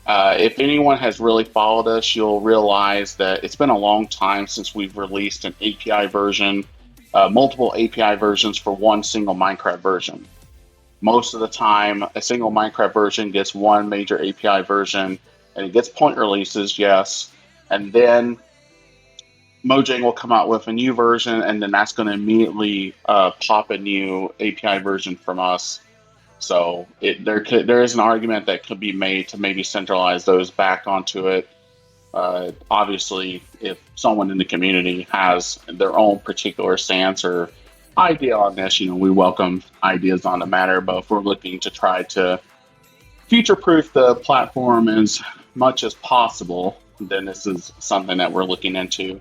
If anyone has really followed us, you'll realize that it's been a long time since we've released an API version, multiple API versions for one single Minecraft version. Most of the time, a single Minecraft version gets one major API version, and it gets point releases, yes, and then Mojang will come out with a new version, and then that's going to immediately pop a new API version from us. So there is an argument that could be made to maybe centralize those back onto it. Obviously, if someone in the community has their own particular stance or idea on this, you know, we welcome ideas on the matter. But if we're looking to try to future-proof the platform as much as possible, then this is something that we're looking into.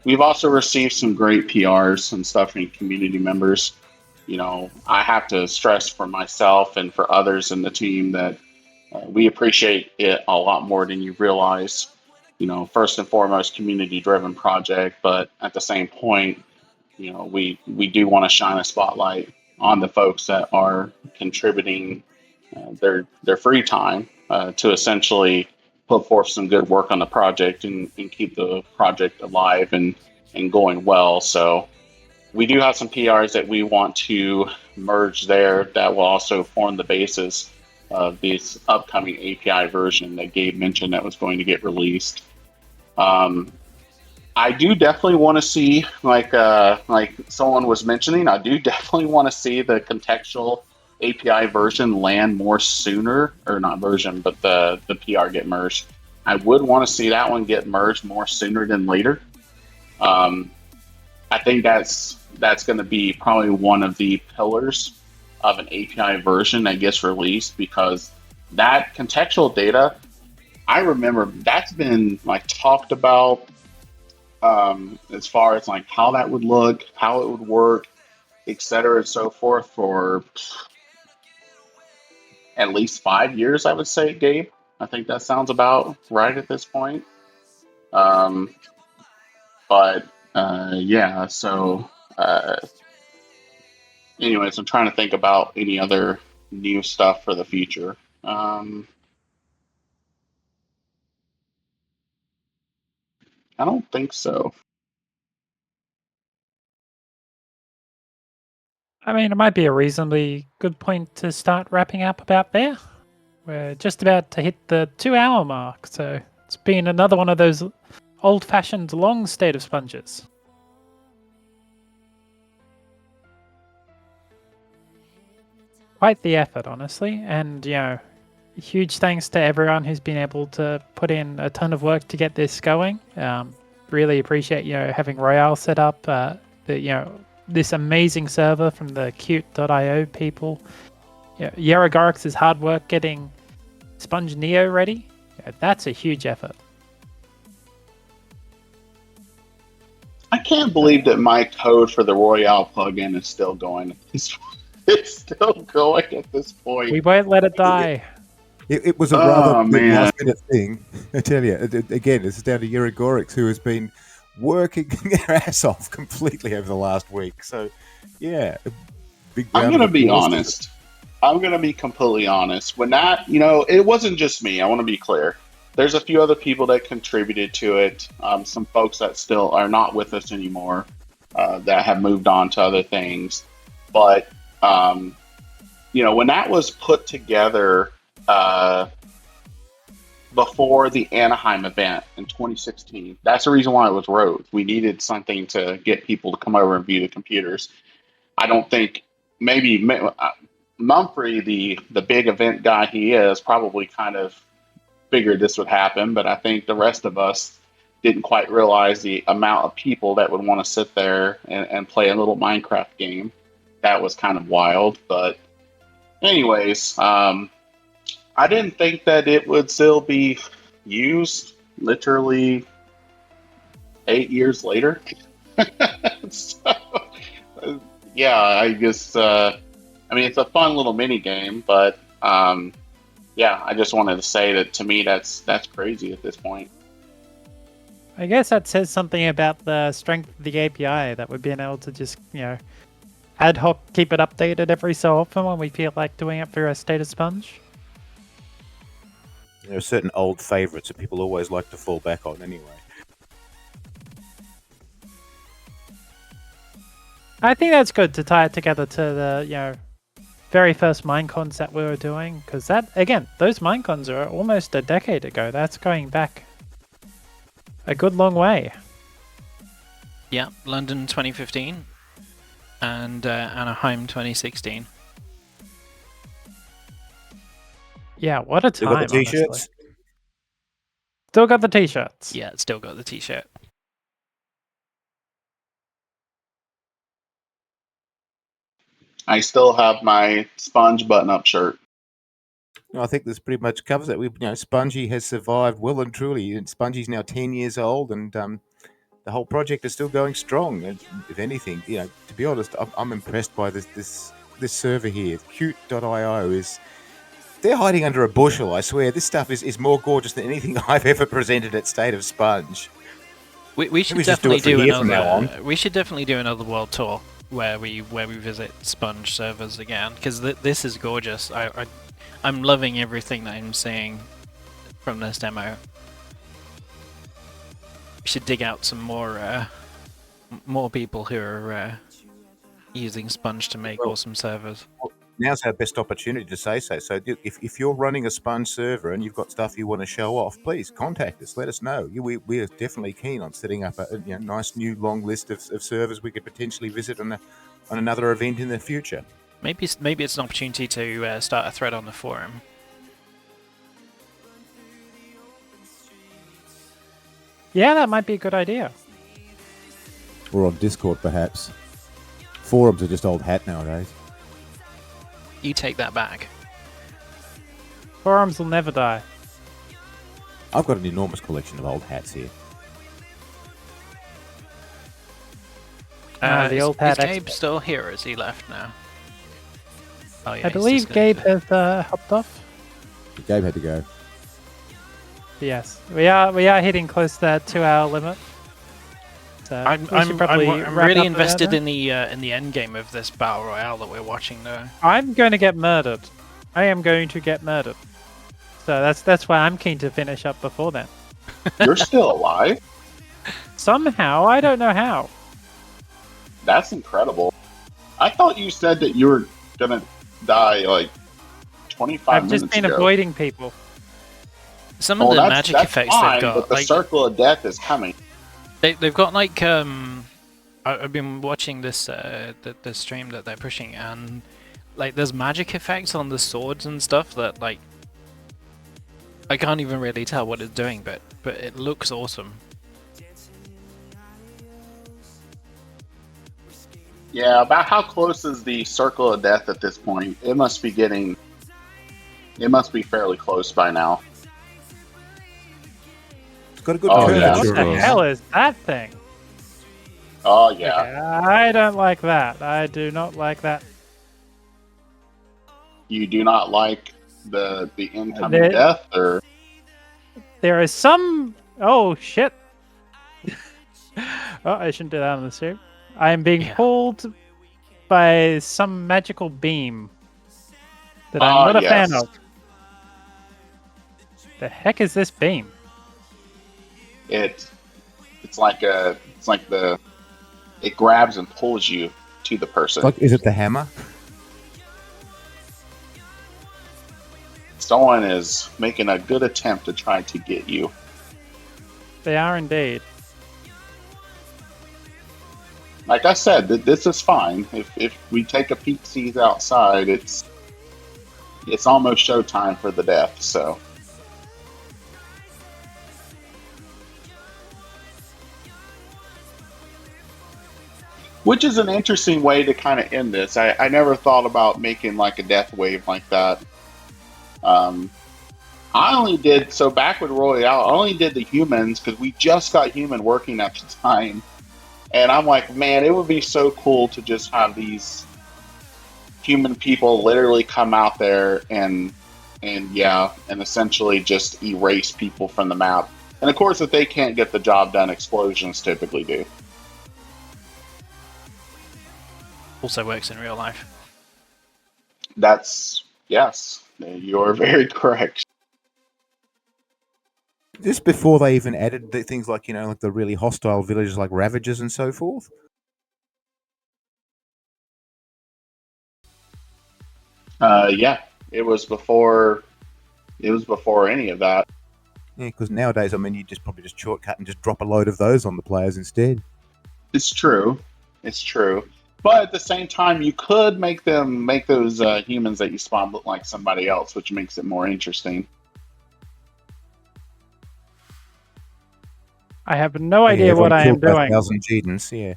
We've also received some great PRs and stuff from community members. You know, I have to stress for myself and for others in the team that we appreciate it a lot more than you realize. You know, first and foremost, community-driven project, but at the same point, you know, we do want to shine a spotlight on the folks that are contributing their free time to essentially put forth some good work on the project and keep the project alive and going well. So we do have some PRs that we want to merge there that will also form the basis of this upcoming API version that Gabe mentioned that was going to get released. I do definitely want to see, like someone was mentioning, I do definitely want to see the contextual API version land more sooner, or not version, but the PR get merged. I would want to see that one get merged more sooner than later. I think that's going to be probably one of the pillars of an API version that gets released, because that contextual data, I remember that's been like talked about as far as like how that would look, how it would work, etc. and so forth for at least 5 years, I would say, Gabe. I think that sounds about right at this point. But yeah, so anyways, I'm trying to think about any other new stuff for the future. I don't think so. I mean, it might be a reasonably good point to start wrapping up about there. We're just about to hit the 2-hour mark, so It's been another one of those old-fashioned long state of sponges. Quite the effort, honestly, and huge thanks to everyone who's been able to put in a ton of work to get this going. Really appreciate having Royale set up. This amazing server from the Qt.io people. Yerogorix's hard work getting Sponge Neo ready. That's a huge effort. I can't believe that my code for the Royale plugin is still going. It's still going at this point. We won't let it die. It was a Oh, rather man. last-minute thing. I tell you, again, this is down to Yerogorix, who has been working their ass off completely over the last week. So, yeah, big round I'm going to of be applause. honest. I'm going to be completely honest. When that, it wasn't just me. I want to be clear. There's a few other people that contributed to it. Some folks that still are not with us anymore, that have moved on to other things. But, when that was put together before the Anaheim event in 2016, that's the reason why it was Rhodes. We needed something to get people to come over and view the computers. I don't think maybe Mumphrey, the big event guy he is, probably kind of figured this would happen, but I think the rest of us didn't quite realize the amount of people that would want to sit there and play a little Minecraft game. That was kind of wild. But anyways, I didn't think that it would still be used literally 8 years later. So, yeah, I guess, it's a fun little mini game, but yeah, I just wanted to say that to me, that's crazy at this point. I guess that says something about the strength of the API, that we've been able to just, ad hoc keep it updated every so often when we feel like doing it for a State of Sponge. There are certain old favorites that people always like to fall back on anyway. I think that's good to tie it together to the, very first Minecons that we were doing, because that, again, those Minecons are almost a decade ago. That's going back a good long way. Yeah, London 2015 and Anaheim 2016. Yeah, what a Still time, got the t-shirts? honestly. Still got the t-shirts. Yeah, it's still got the t-shirt. I still have my Sponge button-up shirt. I think this pretty much covers it. Spongy has survived well and truly. And Spongy's now 10 years old, and the whole project is still going strong. And if anything, to be honest, I'm impressed by this server here. Qt.io they're hiding under a bushel, I swear. This stuff is more gorgeous than anything I've ever presented at State of Sponge. We should Maybe just do definitely it from here from now another. We should definitely do another world tour where we visit Sponge servers again, because this is gorgeous. I'm loving everything that I'm seeing from this demo. We should dig out some more people who are using Sponge to make awesome servers. Now's our best opportunity to say so. So if you're running a Sponge server and you've got stuff you want to show off, please contact us. Let us know. We are definitely keen on setting up a nice new long list of servers we could potentially visit on another event in the future. Maybe it's an opportunity to start a thread on the forum. Yeah, that might be a good idea. Or on Discord, perhaps. Forums are just old hat nowadays. You take that back. Forums will never die. I've got an enormous collection of old hats here. The old hat is Gabe expert. still here, or is he left now? Oh, yeah, I he's believe just Gabe gonna- has hopped off. Gabe had to go. Yes, we are hitting close to that 2-hour limit. So I'm really invested in the end game of this battle royale that we're watching, though. I'm going to get murdered. I am going to get murdered. So that's why I'm keen to finish up before then. You're still alive? Somehow, I don't know how. That's incredible. I thought you said that you were gonna die like 25 I've minutes just been ago. avoiding people. Some of the that's, magic that's effects fine, they've got, but the like circle of death is coming. they've got like I've been watching this the stream that they're pushing, and like there's magic effects on the swords and stuff that like I can't even really tell what it's doing, but it looks awesome. Yeah, about how close is the circle of death at this point? It must be fairly close by now. It's got a good Oh, curvature. yeah. What the Sure. hell is that thing? Oh yeah. Okay, I don't like that. I do not like that. You do not like the incoming There- death, or There is some. Oh shit! Oh, I shouldn't do that on the stream. I am being Yeah. pulled by some magical beam that I'm not a fan yes. of. The heck is this beam? It's like it grabs and pulls you to the person. Like, is it the hammer? Someone is making a good attempt to try to get you. They are indeed. Like I said, this is fine. If we take a peek sees outside, it's almost showtime for the death. So which is an interesting way to kind of end this. I never thought about making like a death wave like that. I only did, so back with Royale, I only did the humans because we just got human working at the time. And I'm like, man, it would be so cool to just have these human people literally come out there and essentially just erase people from the map. And of course, if they can't get the job done, explosions typically do. Also works in real life. Yes, you're very correct. This before they even added the things like, like the really hostile villages like Ravagers and so forth? Yeah, it was before any of that. Yeah, because nowadays, I mean, you probably just shortcut and just drop a load of those on the players instead. It's true. But at the same time, you could make those humans that you spawn look like somebody else, which makes it more interesting. I have no idea what I am doing. 1,000 Gedens, yeah.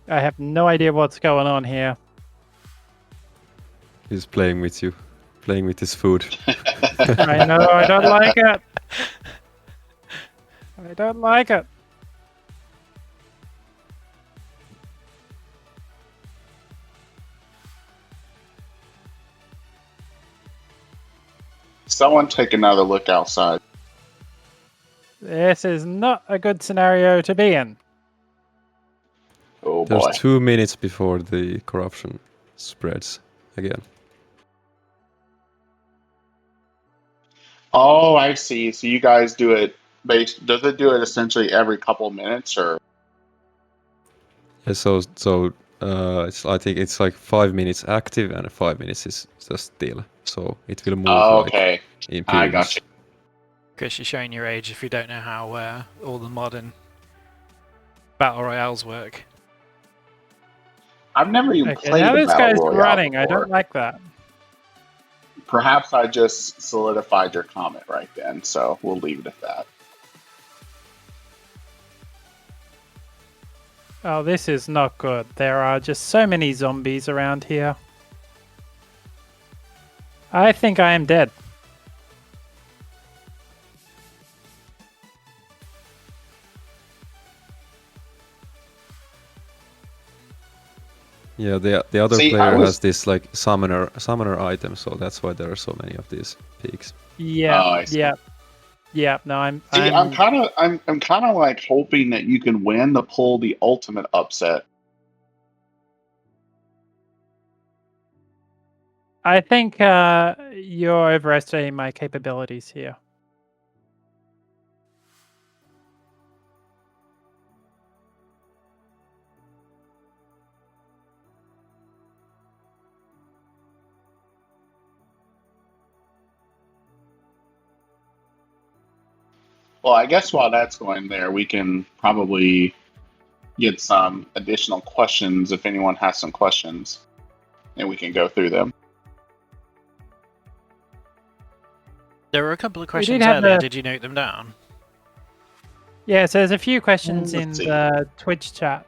I have no idea what's going on here. He's playing with you, playing with his food. I know, I don't like it. I don't like it. Someone take another look outside. This is not a good scenario to be in. Oh There's boy. 2 minutes before the corruption spreads again. Oh, I see. So you guys do it does it do it essentially every couple minutes, or? Yeah, I think it's like 5 minutes active and 5 minutes is just still. So it will move Okay. in I periods. got you. Chris, you're showing your age if you don't know how all the modern battle royales work. I've never even Okay, played now a this battle guy's royale running. I before. don't like that. Perhaps I just solidified your comment right then, so we'll leave it at that. Oh, this is not good. There are just so many zombies around here. I think I am dead. Yeah, the other See, player has this like summoner item, so that's why there are so many of these peaks. Yeah, Oh, I see. yeah. No, I'm. See, I'm kind of like hoping that you can win to pull the ultimate upset. I think you're overestimating my capabilities here. Well, I guess while that's going there, we can probably get some additional questions if anyone has some questions, and we can go through them. There were a couple of We did questions have earlier. a- Did you note them down? Yeah, so there's a few questions Let's in see. the Twitch chat.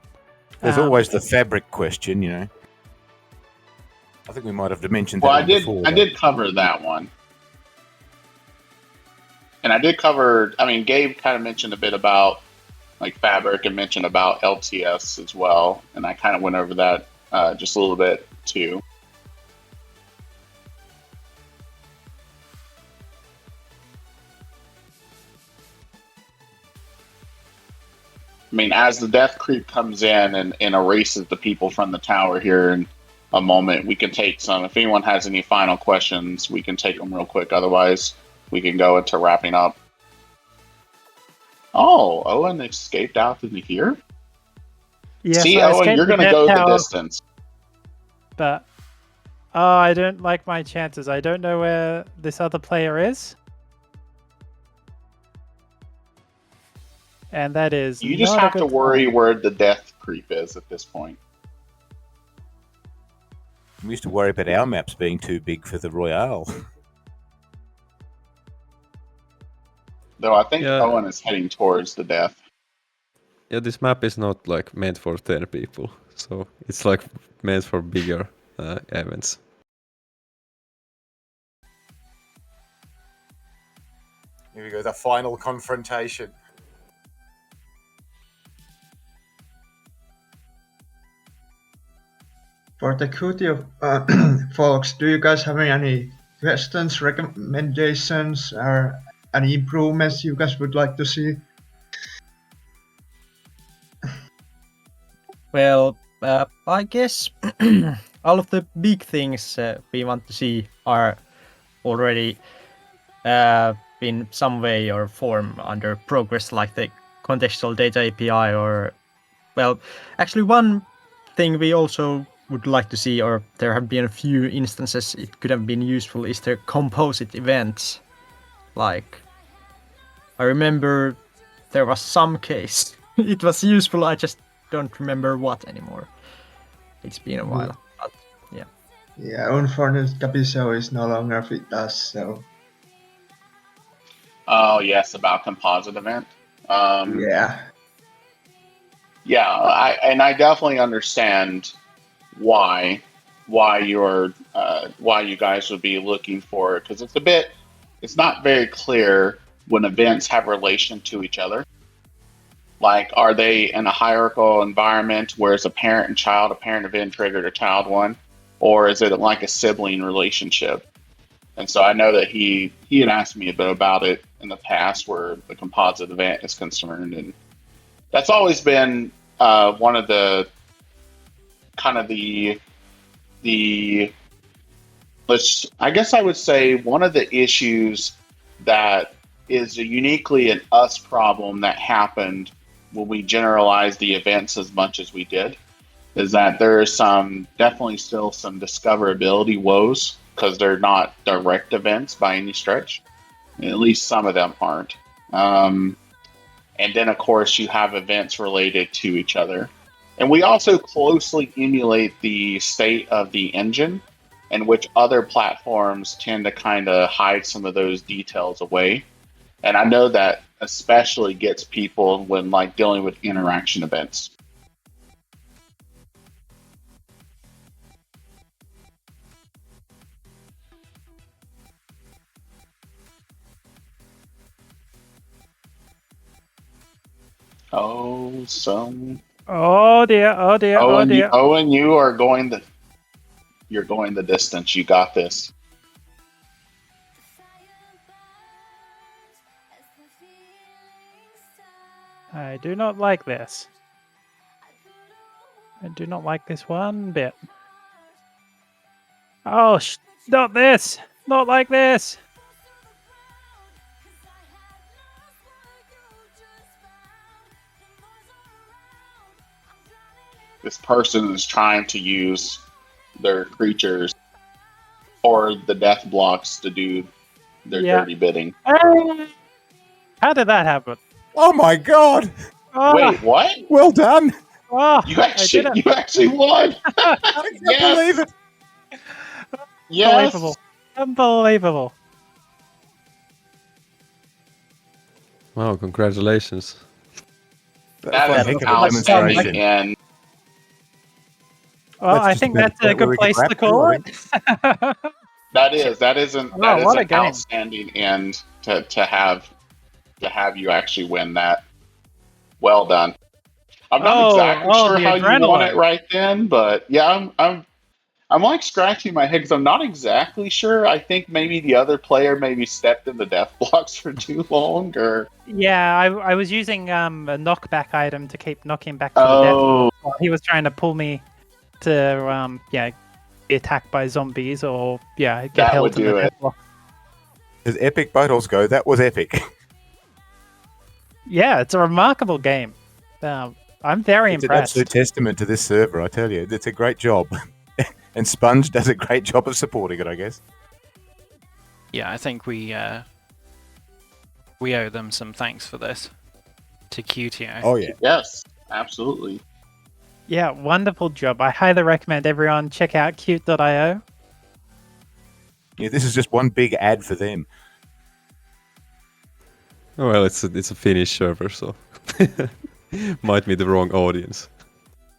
There's Um, always the fabric question, you know. I think we might have mentioned that Well, one before. I though. did cover that one. And I did cover, I mean, Gabe kind of mentioned a bit about like Fabric and mentioned about LTS as well. And I kind of went over that just a little bit too. I mean, as the death creep comes in and erases the people from the tower here in a moment, we can take some. If anyone has any final questions, we can take them real quick. Otherwise, we can go into wrapping up. Oh, Owen escaped out into here? yes, See, I Owen, escaped you're the going to death go the tower, distance. but I don't like my chances. I don't know where this other player is. And that is You just not a have to good worry sign. where the death creep is at this point. We used to worry about our maps being too big for the Royale. Though I think Yeah. Owen is heading towards the death. Yeah, this map is not like meant for 10 people, so it's like meant for bigger events. Here we go, the final confrontation. For the QT of folks, do you guys have any questions, recommendations, or any improvements you guys would like to see? Well, I guess all of the big things we want to see are already in some way or form under progress, like the contextual data API, or, well, actually one thing we also would like to see, or there have been a few instances it could have been useful, is the composite events. Like, I remember there was some case it was useful, I just don't remember what anymore. It's been a while. But Yeah, unfortunately, Capiso is no longer with us, so Oh, yes, about composite event. yeah. Yeah, I definitely understand why you guys would be looking for it, because it's not very clear when events have relation to each other. Like, are they in a hierarchical environment where it's a parent and child, a parent event triggered a child one, or is it like a sibling relationship? And so I know that he had asked me a bit about it in the past, where the composite event is concerned, and that's always been one of the kind of the I guess I would say one of the issues that is uniquely an us problem that happened when we generalized the events as much as we did, is that there is definitely still some discoverability woes, because they're not direct events by any stretch. At least some of them aren't. And then, of course, you have events related to each other. And we also closely emulate the state of the engine, in which other platforms tend to kind of hide some of those details away. And I know that especially gets people when like dealing with interaction events. Oh, some. Oh dear, oh dear, oh dear. Owen, you're going the distance. You got this. I do not like this. I do not like this one bit. Oh, not this! Not like this! This person is trying to use their creatures or the death blocks to do their Yeah. dirty bidding. Ah! How did that happen? Oh my god! Oh, Wait, what? Well done! oh, You I did it. actually won. I can't Yes. believe it! Yes. Unbelievable. Unbelievable. Wow, congratulations. That is Heck an of a outstanding demonstration. end. Well, That's I just think about that's a where good we can place wrap to to, call I it. That is an Oh, what a game. outstanding end to have you actually win that. Well done. I'm not exactly sure the how you won adrenaline. it right then, but yeah, I'm like scratching my head because I'm not exactly sure. I think maybe the other player maybe stepped in the death blocks for too long, or Yeah, I was using a knockback item to keep knocking back to the death. oh, While he was trying to pull me to be attacked by zombies or get That held would in the do death it. block. As epic battles go, that was epic. Yeah, it's a remarkable game. I'm very It's an impressed. absolute testament to this server, I tell you. It's a great job. And Sponge does a great job of supporting it, I guess. Yeah, I think we owe them some thanks for this to QTO. Oh, yeah. yes, absolutely. Yeah, wonderful job. I highly recommend everyone check out cute.io. Yeah, this is just one big ad for them. Well, it's a Finnish server, so might be the wrong audience.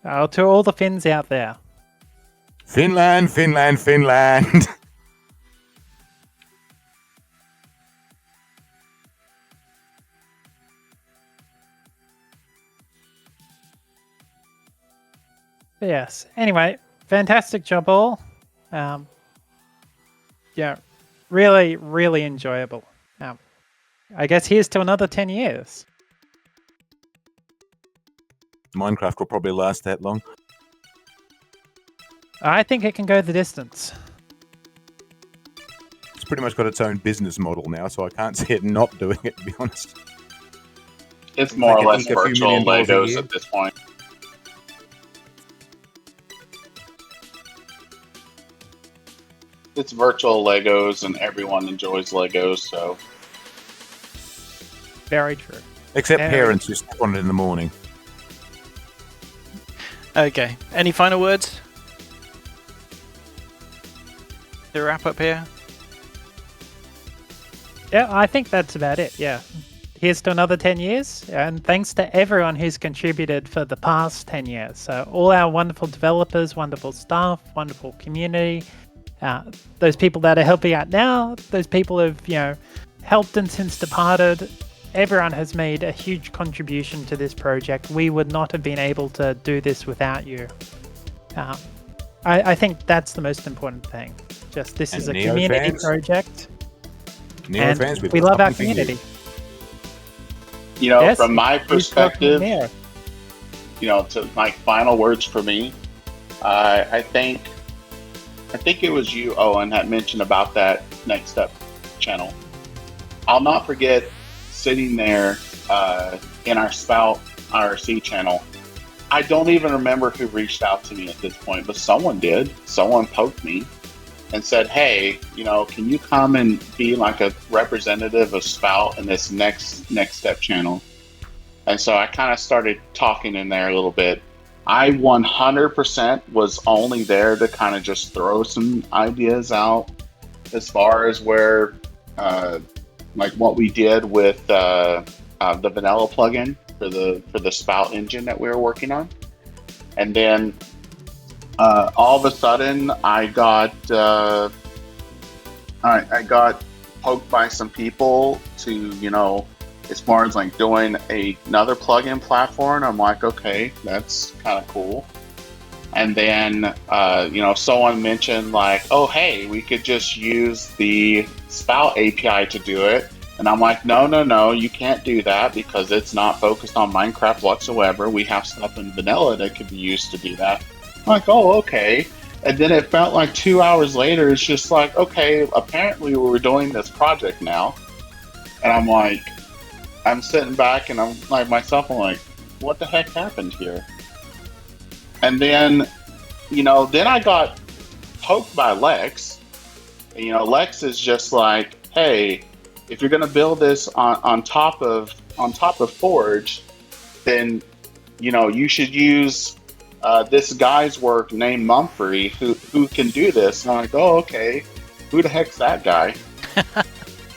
To all the Finns out there. Finland, Finland, Finland. Yes. Anyway, fantastic job all. Really, really enjoyable. I guess here's to another 10 years. Minecraft will probably last that long. I think it can go the distance. It's pretty much got its own business model now, so I can't see it not doing it, to be honest. It's more They or can less eke a few virtual million dollars a Legos year. at this point. It's virtual Legos, and everyone enjoys Legos, so Very true. Except Yeah. parents who step on it in the morning. Okay. Any final words to wrap up here? Yeah, I think that's about it. Yeah. Here's to another 10 years. And thanks to everyone who's contributed for the past 10 years. So, all our wonderful developers, wonderful staff, wonderful community, those people that are helping out now, those people who've, helped and since departed. Everyone has made a huge contribution to this project. We would not have been able to do this without you. I think that's the most important thing. Just this And is a Neo community fans? project. Neo And fans, we've we got love our something for you. community. From my who's talking perspective, there? to my final words for me, I think it was you, Owen, that mentioned about that Next Step channel. I'll not forget sitting there in our Spout IRC channel. I don't even remember who reached out to me at this point, but someone did. Someone poked me and said, hey, can you come and be like a representative of Spout in this next Step channel? And so I kind of started talking in there a little bit. I 100% was only there to kind of just throw some ideas out as far as where, like what we did with the vanilla plugin for the Spout engine that we were working on. And then all of a sudden I got poked by some people to, as far as like doing another plugin platform. I'm like, okay, that's kind of cool. And then, someone mentioned like, oh, hey, we could just use the Spout API to do it. And I'm like, no, you can't do that because it's not focused on Minecraft whatsoever. We have stuff in vanilla that could be used to do that. I'm like, oh, okay. And then it felt like 2 hours later, it's just like, okay, apparently we're doing this project now. And I'm like, I'm sitting back and I'm like myself, I'm like, what the heck happened here? And then, then I got poked by Lex. Lex is just like, hey, if you're gonna build this on top of Forge, then you should use this guy's work named Mumphrey who can do this. And I'm like, oh, okay, who the heck's that guy?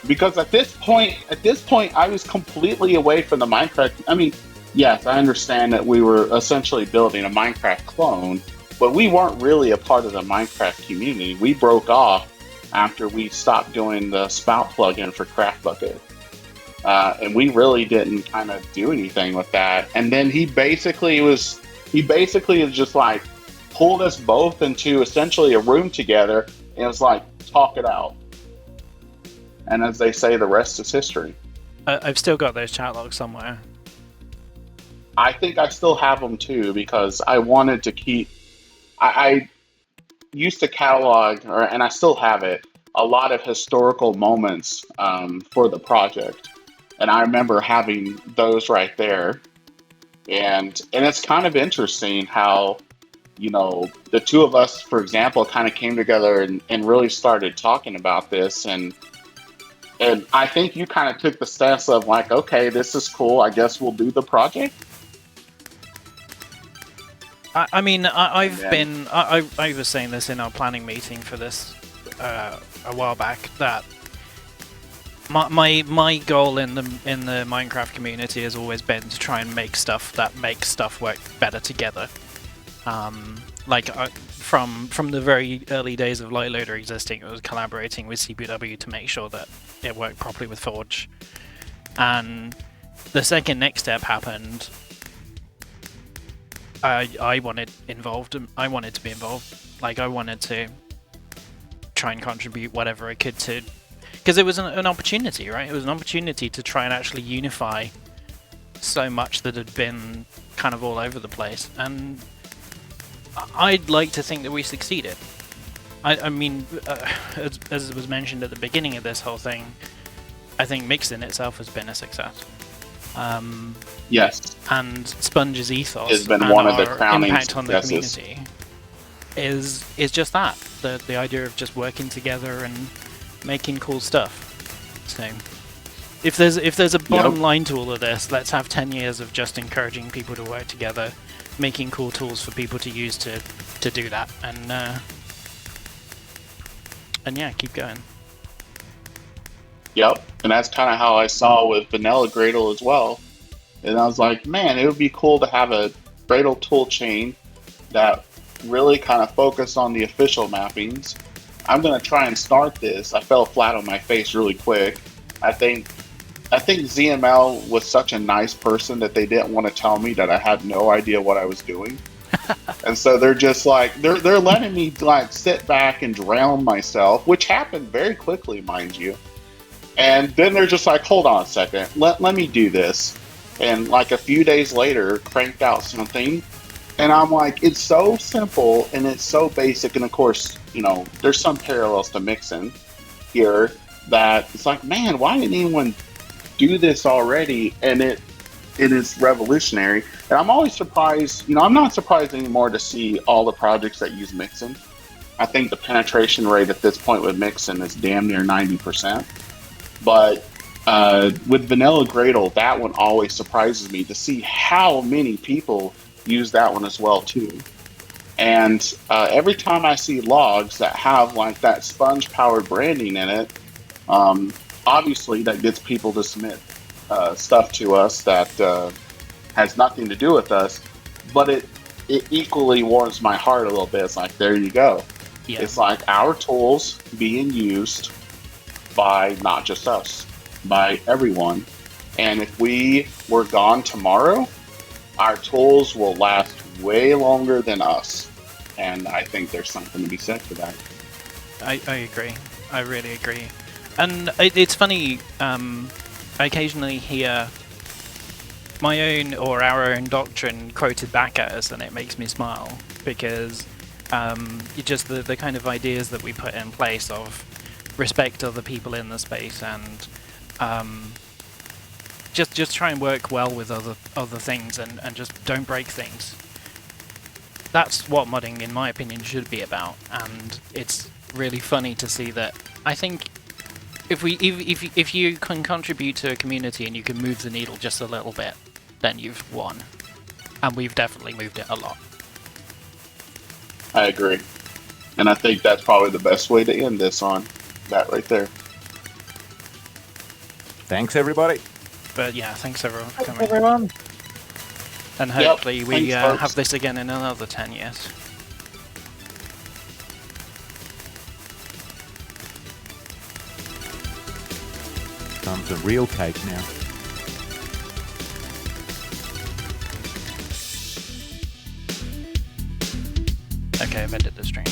Because at this point, I was completely away from the Minecraft. I mean, yes, I understand that we were essentially building a Minecraft clone, but we weren't really a part of the Minecraft community. We broke off after we stopped doing the Spout plugin for CraftBucket. And we really didn't kind of do anything with that. And then he basically is just like pulled us both into essentially a room together and was like, talk it out. And as they say, the rest is history. I've still got those chat logs somewhere. I think I still have them too, because I wanted to keep. I used to catalog, and I still have it, a lot of historical moments for the project, and I remember having those right there, and it's kind of interesting how, the two of us, for example, kind of came together and really started talking about this, and I think you kind of took the stance of like, okay, this is cool, I guess we'll do the project. I was saying this in our planning meeting for this a while back, that my goal in the Minecraft community has always been to try and make stuff that makes stuff work better together. From the very early days of Lightloader existing, it was collaborating with CPW to make sure that it worked properly with Forge. And the second next step happened, I wanted to be involved. Like, I wanted to try and contribute whatever I could to, because it was an opportunity, right? It was an opportunity to try and actually unify so much that had been kind of all over the place, and I'd like to think that we succeeded. I mean, as was mentioned at the beginning of this whole thing, I think Mixin itself has been a success. Yes. And Sponge's ethos has been and one of the our crowning impact on the successes. community is just that, the idea of just working together and making cool stuff. So if there's a bottom line to all of this, let's have 10 years of just encouraging people to work together, making cool tools for people to use to do that, and yeah, keep going. Yep, and that's kind of how I saw with Vanilla Gradle as well. And I was like, man, it would be cool to have a Gradle tool chain that really kind of focused on the official mappings. I'm going to try and start this. I fell flat on my face really quick. I think ZML was such a nice person that they didn't want to tell me that I had no idea what I was doing. And so they're just like, they're letting me like sit back and drown myself, which happened very quickly, mind you. And then they're just like, hold on a second, let me do this. And like a few days later, cranked out something. And I'm like, it's so simple and it's so basic. And of course, there's some parallels to Mixin here that it's like, man, why didn't anyone do this already? And it is revolutionary. And I'm always surprised, I'm not surprised anymore to see all the projects that use Mixin. I think the penetration rate at this point with Mixin is damn near 90%. But with Vanilla Gradle, that one always surprises me to see how many people use that one as well too. And every time I see logs that have like that sponge-powered branding in it, obviously that gets people to submit stuff to us that has nothing to do with us, but it equally warms my heart a little bit. It's like, there you go. Yeah. It's like our tools being used by not just us, by everyone. And if we were gone tomorrow, our tools will last way longer than us. And I think there's something to be said for that. I agree. I really agree. And it's funny, I occasionally hear my own or our own doctrine quoted back at us, and it makes me smile, because just the kind of ideas that we put in place of respect other people in the space, and just try and work well with other things, and just don't break things. That's what modding, in my opinion, should be about. And it's really funny to see that. I think if you can contribute to a community and you can move the needle just a little bit, then you've won. And we've definitely moved it a lot. I agree. And I think that's probably the best way to end this on that right there. Thanks, everybody. But yeah, thanks everyone for coming. Everyone. And hopefully we thanks, folks. have this again in another 10 years. Comes a real cake now. Okay, I've ended the stream.